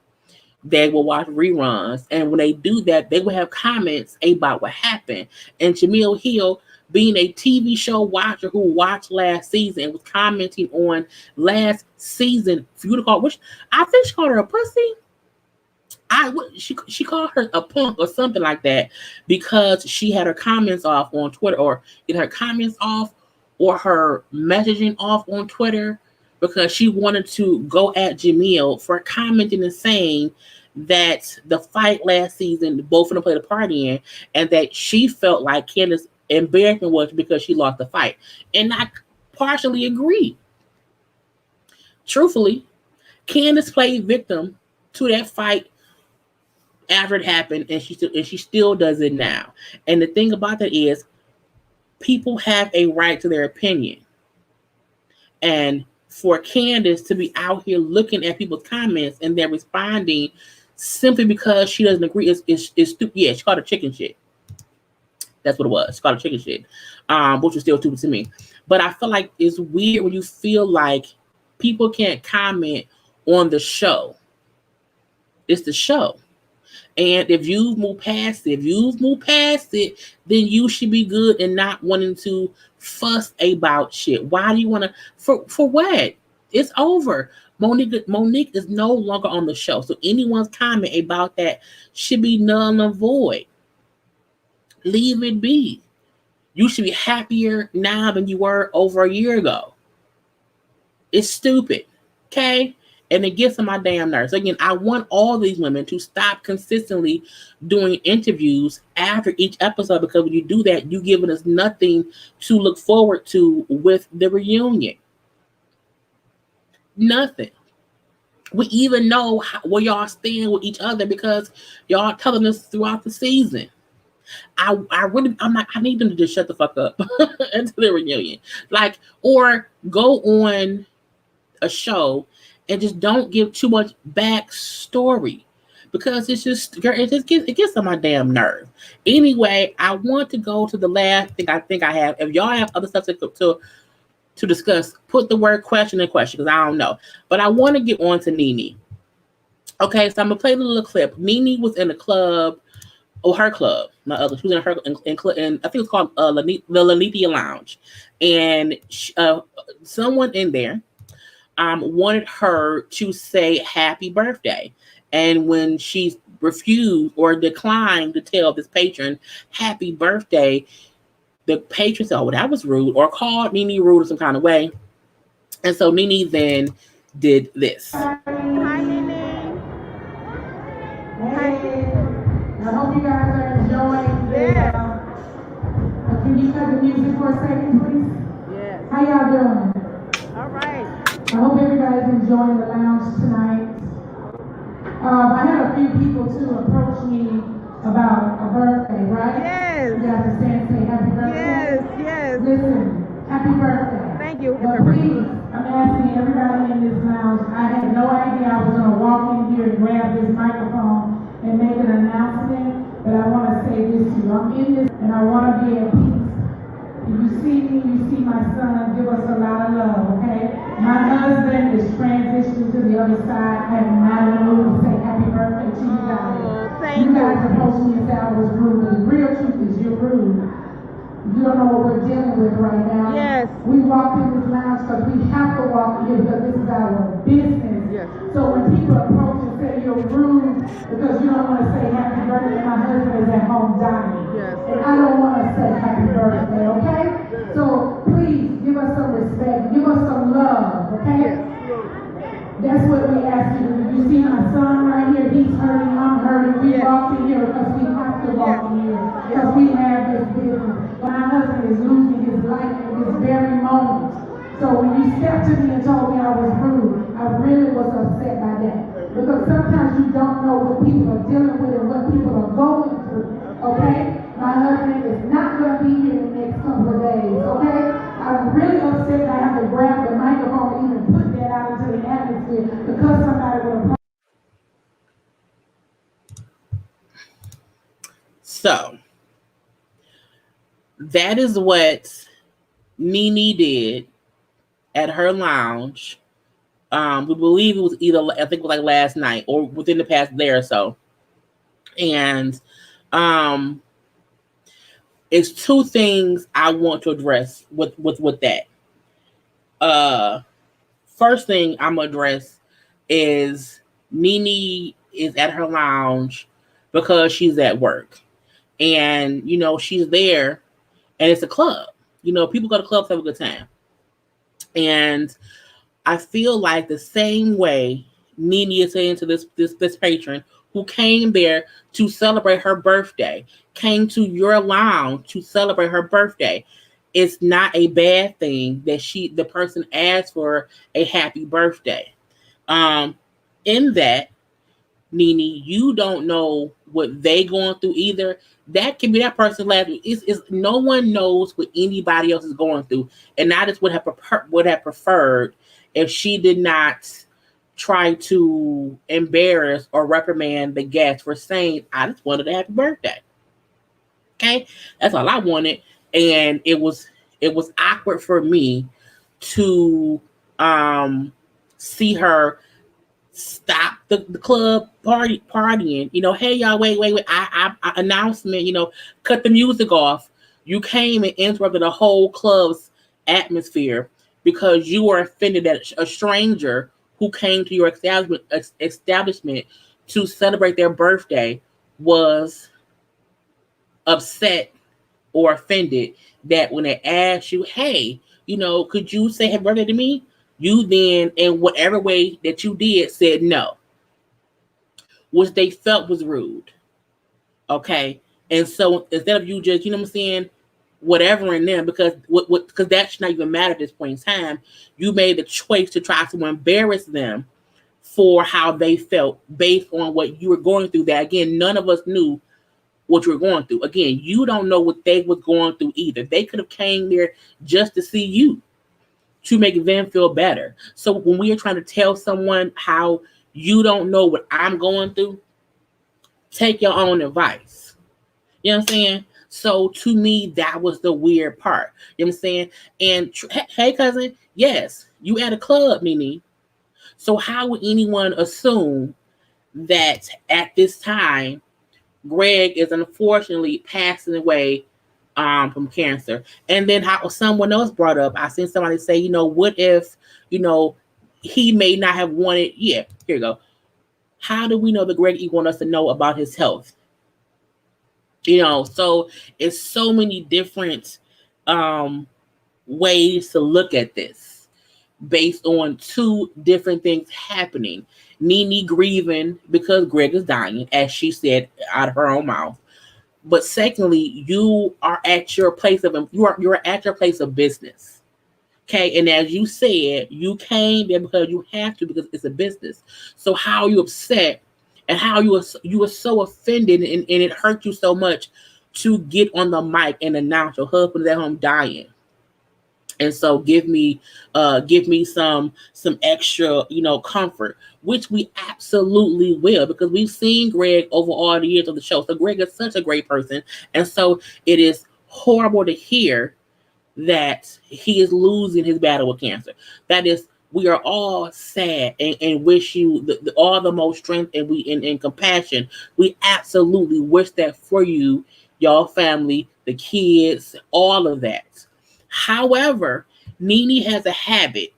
they will watch reruns, and when they do that, they will have comments about what happened. And Jamil Hill, being a TV show watcher who watched last season and was commenting on last season, which I think she called her a pussy. She called her a punk or something like that, because she had her comments off on Twitter, or either her comments off or her messaging off on Twitter, because she wanted to go at Jamil for commenting and saying that the fight last season, both of them played a part in, and that she felt like Candace's embarrassment was because she lost the fight. And I partially agree. Truthfully, Candace played victim to that fight after it happened, and she still does it now. And the thing about that is, people have a right to their opinion. And for Candace to be out here looking at people's comments and they're responding simply because she doesn't agree is stupid. Yeah, she called it chicken shit. That's what it was. She called it chicken shit, which was still stupid to me. But I feel like it's weird when you feel like people can't comment on the show. It's the show. And if you move past it, then you should be good and not wanting to fuss about shit. Why do you want to? For what? It's over. Monique is no longer on the show, so anyone's comment about that should be null and void. Leave it be. You should be happier now than you were over a year ago. It's stupid. Okay? And it gets on my damn nerves. Again, I want all these women to stop consistently doing interviews after each episode, because when you do that, you're giving us nothing to look forward to with the reunion. Nothing. We even know where y'all stand with each other because y'all telling us throughout the season. I'm like, I need them to just shut the fuck up until the reunion. Like, or go on a show and just don't give too much backstory, because it gets on my damn nerve. Anyway, I want to go to the last thing I think I have. If y'all have other stuff to discuss, put the word question in question, because I don't know. But I want to get on to Nene. Okay, so I'm gonna play a little clip. Nene was in a club her club, my other, she was in her, in I think it's called the Lanithia Lounge. And someone in there wanted her to say happy birthday. And when she refused or declined to tell this patron happy birthday, the patron said, oh, that was rude, or called Nene rude in some kind of way. And so Nene then did this. Hi, Nene. Hey. I hope you guys are enjoying this. Can you cut the music for a second, please? Yes. How y'all doing? All right. I hope everybody's enjoying the lounge tonight. I had a few people too approach me about a birthday, right? Yes. You guys are saying, say happy birthday? Yes, yes. Listen, happy birthday. Thank you. But please, I'm asking everybody in this lounge, I had no idea I was going to walk in here and grab this microphone and make an announcement, but I want to say this to you. I'm in this and I want to be at peace. If you see me, you see my son, give us a lot of love, okay? My husband is transitioning to the other side. I am not in the mood to say happy birthday to you guys. You guys approached me and said I was rude, but the real truth is you're rude. You don't know what we're dealing with right now. Yes. We walked in this lounge because we have to walk in here because this is our business. Yes. So when people approach and say you're rude because you don't want to say happy birthday, my husband is at home dying. Yes. And I don't want to say happy birthday, okay? Yes. So please give us some respect, give us some love, okay? Yes. That's what we ask you to do. You see my son right here, he's hurting, I'm hurting. We walk in here because we have to walk in here because we have this business. My husband is losing his life at this very moment. So when you stepped to me and told me I was rude, I really was upset by that. Because sometimes you don't know what people are dealing with and what people are going through, okay? My husband is not going to be here in the next couple of days, okay? I'm really upset that I have to grab the microphone and even put that out into the atmosphere because somebody will. So, that is what Nene did at her lounge. We believe it was either, I think it was like last night or within the past day or so. And it's two things I want to address with that. First thing I'm gonna address is Nene is at her lounge because she's at work. And, you know, she's there and it's a club. You know, people go to clubs to have a good time. And I feel like the same way Nene is saying to this patron who came there to celebrate her birthday, came to your lounge to celebrate her birthday. It's not a bad thing that the person asked for a happy birthday. In that, Nene, you don't know what they going through either. That can be that person's last week. It's no one knows what anybody else is going through, and I just would have preferred if she did not try to embarrass or reprimand the guest for saying, "I just wanted a happy birthday." Okay, that's all I wanted, and it was awkward for me to see her stop the club partying. You know, hey y'all, wait. I announcement. You know, cut the music off. You came and interrupted the whole club's atmosphere because you were offended that a stranger who came to your establishment to celebrate their birthday was upset or offended that when they asked you, hey, you know, could you say happy birthday to me? You then, in whatever way that you did, said no, which they felt was rude. Okay. And so instead of you just, you know what I'm saying, whatever in them, because that should not even matter at this point in time, you made the choice to try to embarrass them for how they felt based on what you were going through. That, again, none of us knew what you were going through. Again, you don't know what they was going through either. They could have came there just to see you, to make them feel better. So when we are trying to tell someone how you don't know what I'm going through, take your own advice. You know what I'm saying? So to me, that was the weird part. You know what I'm saying? And hey, cousin, yes, you at a club, Nene. So how would anyone assume that at this time Greg is unfortunately passing away from cancer. And then how someone else brought up, I seen somebody say, you know, what if, you know, he may not have wanted, yeah, here you go. How do we know that Greg E want us to know about his health? You know, so it's so many different ways to look at this based on two different things happening. Nene grieving because Greg is dying, as she said out of her own mouth. But secondly, you are at your place of you're at your place of business. Okay, and as you said, you came there because you have to, because it's a business. So how are you upset, and how you were so offended, and it hurt you so much to get on the mic and announce your husband is at home dying? And so give me some extra, you know, comfort, which we absolutely will, because we've seen Greg over all the years of the show. So Greg is such a great person. And so it is horrible to hear that he is losing his battle with cancer. That is, we are all sad and wish you all the most strength and compassion. We absolutely wish that for you, y'all family, the kids, all of that. However, Nene has a habit,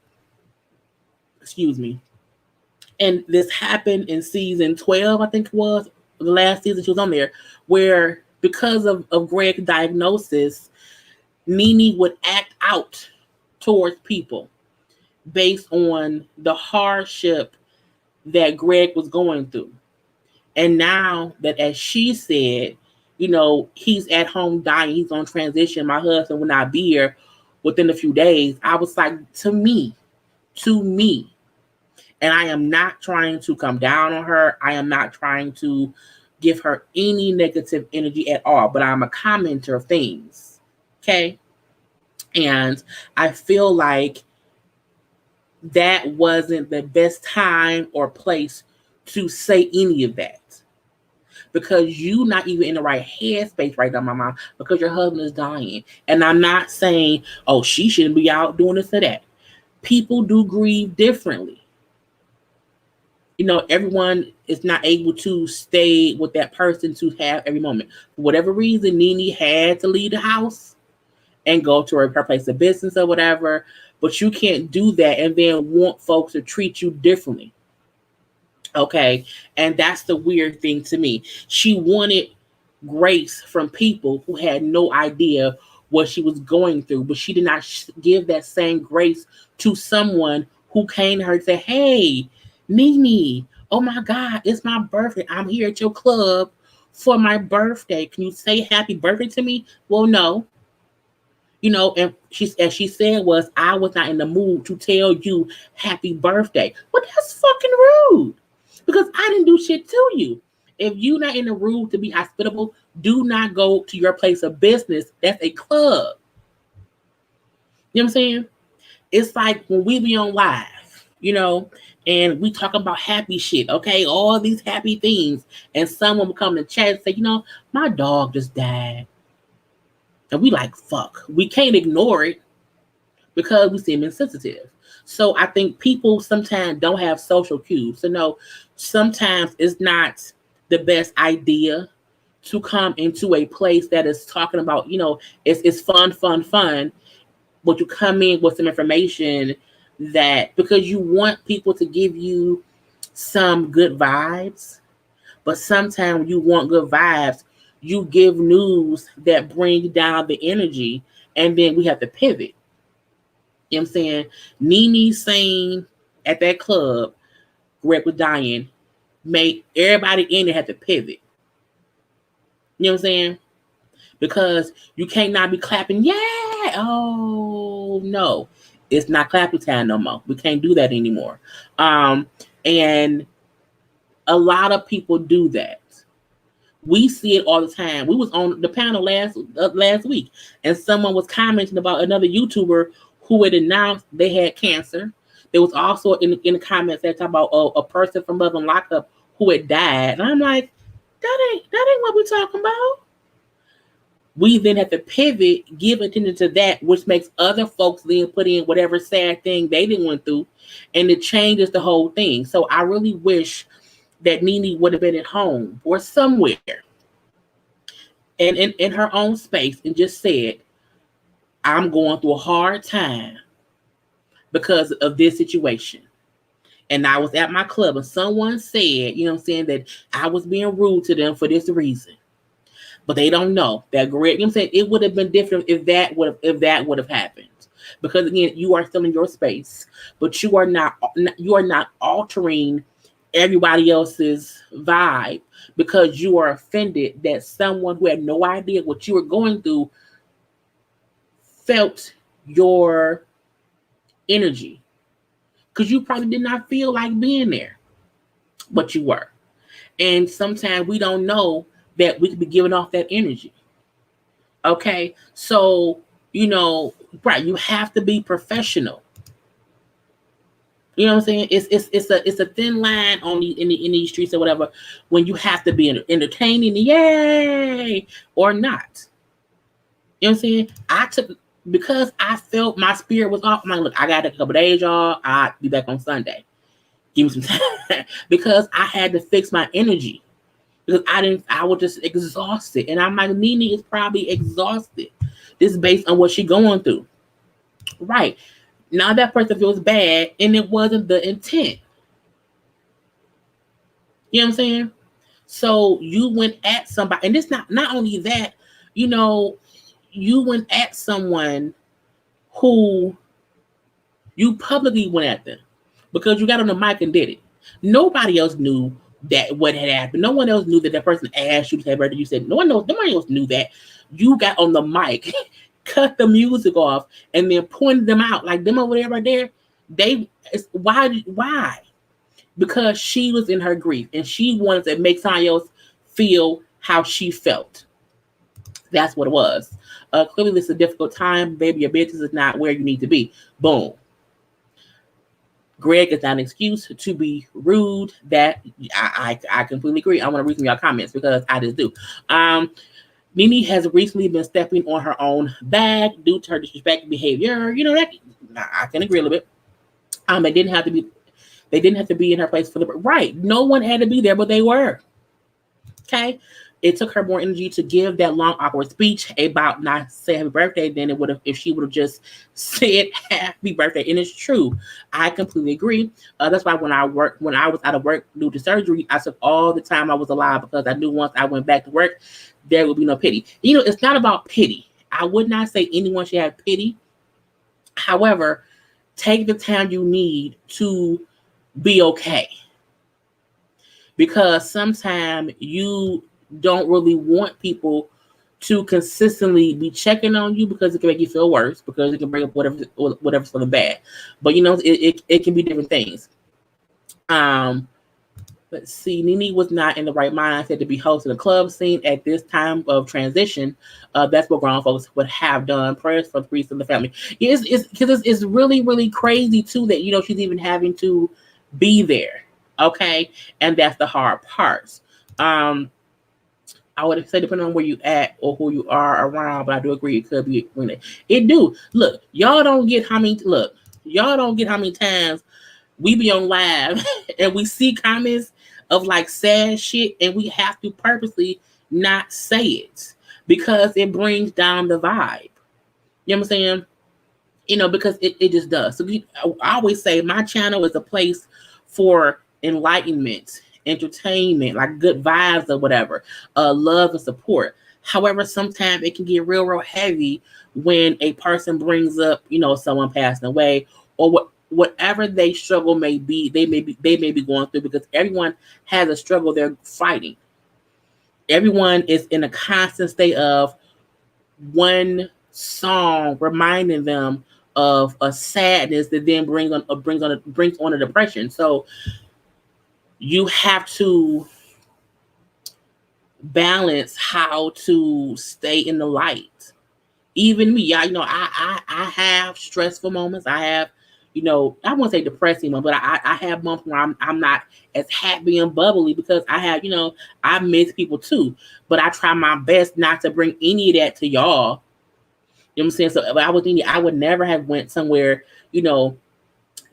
and this happened in season 12, I think it was, the last season she was on there, where because of Greg's diagnosis, Nene would act out towards people based on the hardship that Greg was going through. And now that, as she said, you know, he's at home dying, he's on transition, my husband will not be here within a few days, I was like, to me, and I am not trying to come down on her, I am not trying to give her any negative energy at all, but I'm a commenter of things, okay? And I feel like that wasn't the best time or place to say any of that, because you not even in the right headspace right now, my mom, because your husband is dying. And I'm not saying, oh, she shouldn't be out doing this or that. People do grieve differently. You know, everyone is not able to stay with that person to have every moment. For whatever reason, Nene had to leave the house and go to her place of business or whatever. But you can't do that and then want folks to treat you differently. Okay, and that's the weird thing to me. She wanted grace from people who had no idea what she was going through, but she did not give that same grace to someone who came to her and said, hey, Nene, oh my God, it's my birthday. I'm here at your club for my birthday. Can you say happy birthday to me? Well, no. You know, and as she said was, I was not in the mood to tell you happy birthday. Well, that's fucking rude. Because I didn't do shit to you. If you're not in the mood to be hospitable, do not go to your place of business. That's a club. You know what I'm saying? It's like when we be on live, you know, and we talk about happy shit, okay? All these happy things. And someone will come in the chat and say, you know, my dog just died. And we like, fuck. We can't ignore it because we seem insensitive. So I think people sometimes don't have social cues. So no, sometimes it's not the best idea to come into a place that is talking about, you know, it's fun, but you come in with some information that, because you want people to give you some good vibes, but sometimes when you want good vibes, you give news that brings down the energy, and then we have to pivot. You know what I'm saying? Nene saying at that club, Greg was dying, made everybody in there have to pivot. You know what I'm saying? Because you can't not be clapping, yeah! Oh, no. It's not clapping time no more. We can't do that anymore. And a lot of people do that. We see it all the time. We was on the panel last week, and someone was commenting about another YouTuber who had announced they had cancer. There was also in the comments that talk about a person from Love and Lockup who had died. And I'm like, that ain't what we're talking about. We then have to pivot, give attention to that, which makes other folks then put in whatever sad thing they didn't went through, and it changes the whole thing. So I really wish that Nene would have been at home or somewhere and in her own space and just said, I'm going through a hard time because of this situation. And I was at my club and someone said, you know what I'm saying, that I was being rude to them for this reason. But they don't know that Greg, you know what I'm saying, it would have been different if that would have happened. Because again, you are still in your space, but you are not altering everybody else's vibe because you are offended that someone who had no idea what you were going through felt your energy. Because you probably did not feel like being there, but you were. And sometimes we don't know that we could be giving off that energy. Okay, so right, you have to be professional. You know what I'm saying? It's a thin line on in these streets or whatever when you have to be entertaining, yay, or not. You know what I'm saying? Because I felt my spirit was off. I'm like, look, I got a couple days, y'all. I'll be back on Sunday. Give me some time. Because I had to fix my energy. Because I was just exhausted. And I'm like, Nene is probably exhausted. This is based on what she's going through. Right. Now that person feels bad and it wasn't the intent. You know what I'm saying? So you went at somebody, and it's not only that, you went at someone who you publicly went at them because you got on the mic and did it. Nobody else knew that what had happened. No one else knew that person asked you to say birthday. You said nobody else knew that. You got on the mic, cut the music off, and then pointed them out like them over there right there. Why? Because she was in her grief and she wanted to make somebody else feel how she felt. That's what it was. Clearly, this is a difficult time. Baby, your business is not where you need to be. Boom. Greg is not an excuse to be rude. That I completely agree. I want to read some of y'all comments because I just do. Nene has recently been stepping on her own bag due to her disrespectful behavior. That I can agree a little bit. They didn't have to be in her place for the right. No one had to be there, but they were. Okay. It took her more energy to give that long, awkward speech about not saying happy birthday than it would have if she would have just said happy birthday. And it's true. I completely agree. That's why when I was out of work due to surgery, I took all the time I was alive because I knew once I went back to work, there would be no pity. It's not about pity. I would not say anyone should have pity. However, take the time you need to be okay. Because sometimes you don't really want people to consistently be checking on you because it can make you feel worse, because it can bring up whatever's for the bad. But it can be different things. Let's see. Nene was not in the right mindset to be hosting a club scene at this time of transition. That's what grown folks would have done. Prayers for the priest and the family. It's really, really crazy too that she's even having to be there. Okay, and that's the hard parts. I would say depending on where you at or who you are around, but I do agree it could be it do. Look, y'all don't get how many times we be on live and we see comments of like sad shit and we have to purposely not say it because it brings down the vibe. You know what I'm saying? Because it just does. So I always say my channel is a place for enlightenment, entertainment, like good vibes or whatever, love and support. However, sometimes it can get real heavy when a person brings up, someone passing away or whatever they struggle may be, they may be going through, because everyone has a struggle they're fighting. Everyone is in a constant state of one song reminding them of a sadness that then brings on a depression. So you have to balance how to stay in the light. Even me, I have stressful moments. I have, I won't say depressing moments, but I have moments where I'm not as happy and bubbly because I have, I miss people too. But I try my best not to bring any of that to y'all. You know what I'm saying? So if I would never have went somewhere,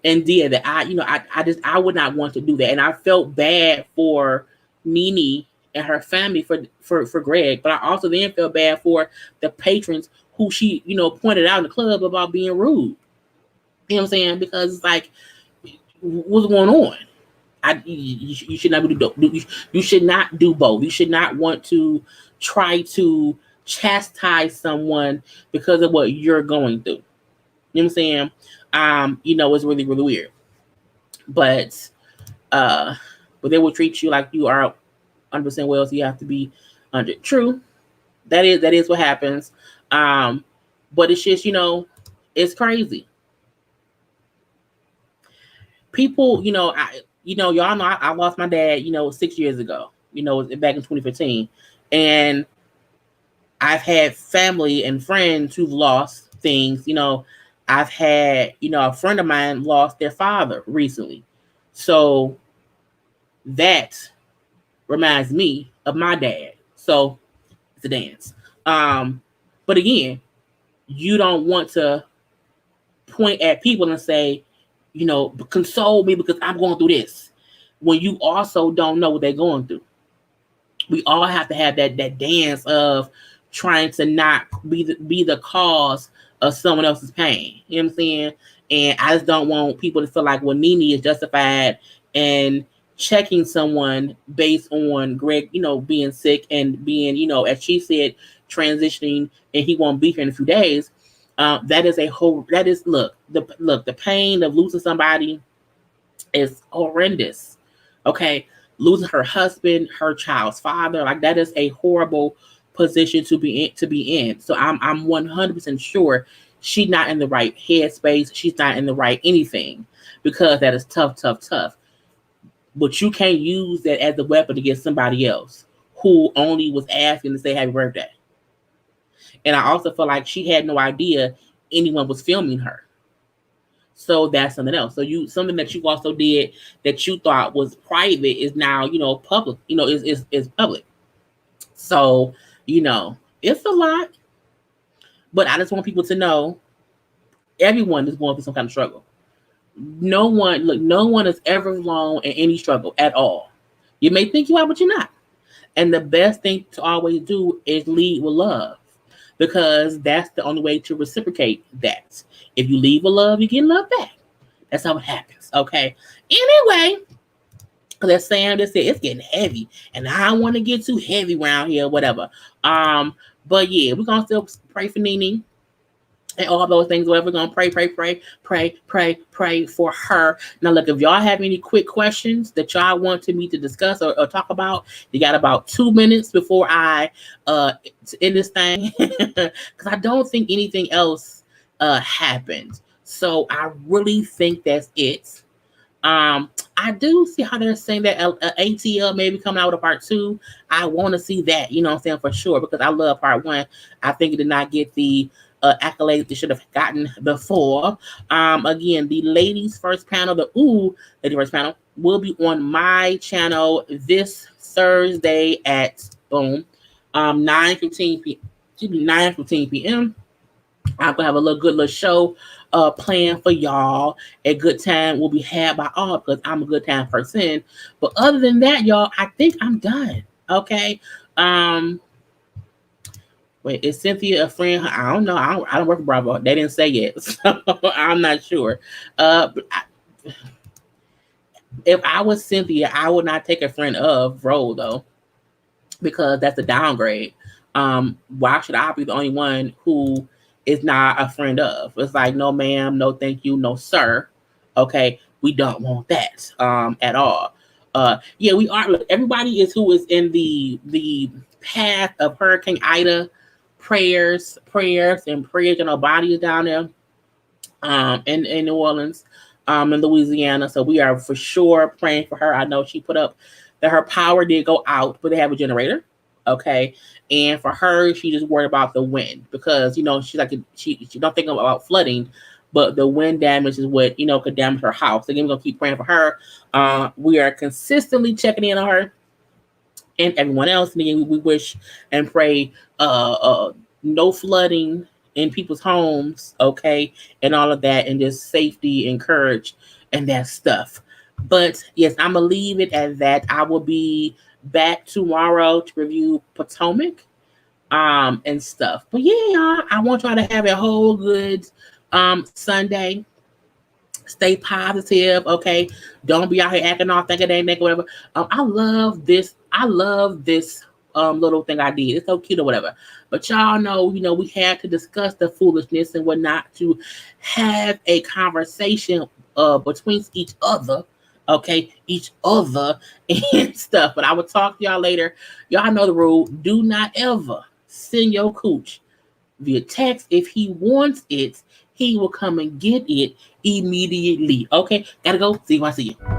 and did that. I would not want to do that. And I felt bad for Nene and her family for Greg, but I also then felt bad for the patrons who she, pointed out in the club about being rude. You know what I'm saying? Because it's like, what's going on? You should not you should not do both. You should not want to try to chastise someone because of what you're going through. You know what I'm saying? It's really, really weird. But they will treat you like you are 100% well, so you have to be under. True, that is what happens. But it's just, it's crazy. People, y'all know I lost my dad, 6 years ago, back in 2015, and I've had family and friends who've lost things. I've had, a friend of mine lost their father recently, so that reminds me of my dad. So it's a dance. But again, you don't want to point at people and say, console me because I'm going through this, when you also don't know what they're going through. We all have to have that dance of trying to not be the cause of someone else's pain. You know what I'm saying? And I just don't want people to feel like, well, Nene is justified in checking someone based on Greg, being sick and being, as she said, transitioning, and he won't be here in a few days. That is the pain of losing somebody is horrendous. Okay. Losing her husband, her child's father, like that is a horrible position to be in. So I'm 100% sure she's not in the right headspace. She's not in the right anything, because that is tough. But you can't use that as a weapon against somebody else who only was asking to say happy birthday. And I also feel like she had no idea anyone was filming her. So that's something else. So something that you also did that you thought was private is now, public, is public. So, it's a lot. But I just want people to know everyone is going through some kind of struggle. No one is ever alone in any struggle at all. You may think you are, but you're not. And the best thing to always do is lead with love, because that's the only way to reciprocate that. If you leave with love, you get love back. That's how it happens. Okay. Anyway, because Sam just said it's getting heavy, and I don't want to get too heavy around here, whatever. But yeah, we're gonna still pray for Nene and all those things. Whatever, we're gonna pray for her. Now, look, if y'all have any quick questions that y'all want me to discuss or talk about, you got about 2 minutes before I end this thing, because I don't think anything else happened. So I really think that's it. I do see how they're saying that ATL may be coming out with a part 2. I want to see that, for sure, because I love part 1. I think it did not get the accolades they should have gotten before. Again, the ladies first panel, lady first panel will be on my channel this Thursday at 9:15 p.m. I'm gonna have a good little show planned for y'all. A good time will be had by all, because I'm a good time person. But other than that, y'all, I think I'm done. Okay. Wait, is Cynthia a friend? I don't know. I don't work for Bravo. They didn't say it, so I'm not sure. If I was Cynthia, I would not take a friend of RHOA, though, because that's a downgrade. Why should I be the only one who is not a friend of? It's like, no ma'am, no thank you, no sir. Okay, we don't want that at all. Yeah, we are. Look, everybody who is in the path of Hurricane Ida. Prayers, and body is down there in New Orleans, in Louisiana. So we are for sure praying for her. I know she put up that her power did go out, but they have a generator. Okay. And for her, she just worried about the wind, because, she's like, she don't think about flooding, but the wind damage is what, could damage her house. Again, we're going to keep praying for her. We are consistently checking in on her and everyone else. And again, we wish and pray no flooding in people's homes, okay, and all of that, and just safety and courage and that stuff. But yes, I'm gonna leave it at that. I will be back tomorrow to review Potomac and stuff. But yeah, y'all, I want y'all to have a whole good Sunday. Stay positive, okay? Don't be out here acting all thinking they make whatever. I love this. I love this little thing I did. It's so cute or whatever. But y'all know, we had to discuss the foolishness and whatnot to have a conversation between each other, okay? Each other and stuff. But I will talk to y'all later. Y'all know the rule. Do not ever send your cooch via text. If he wants it, he will come and get it immediately. Okay, gotta go. See you when I see you.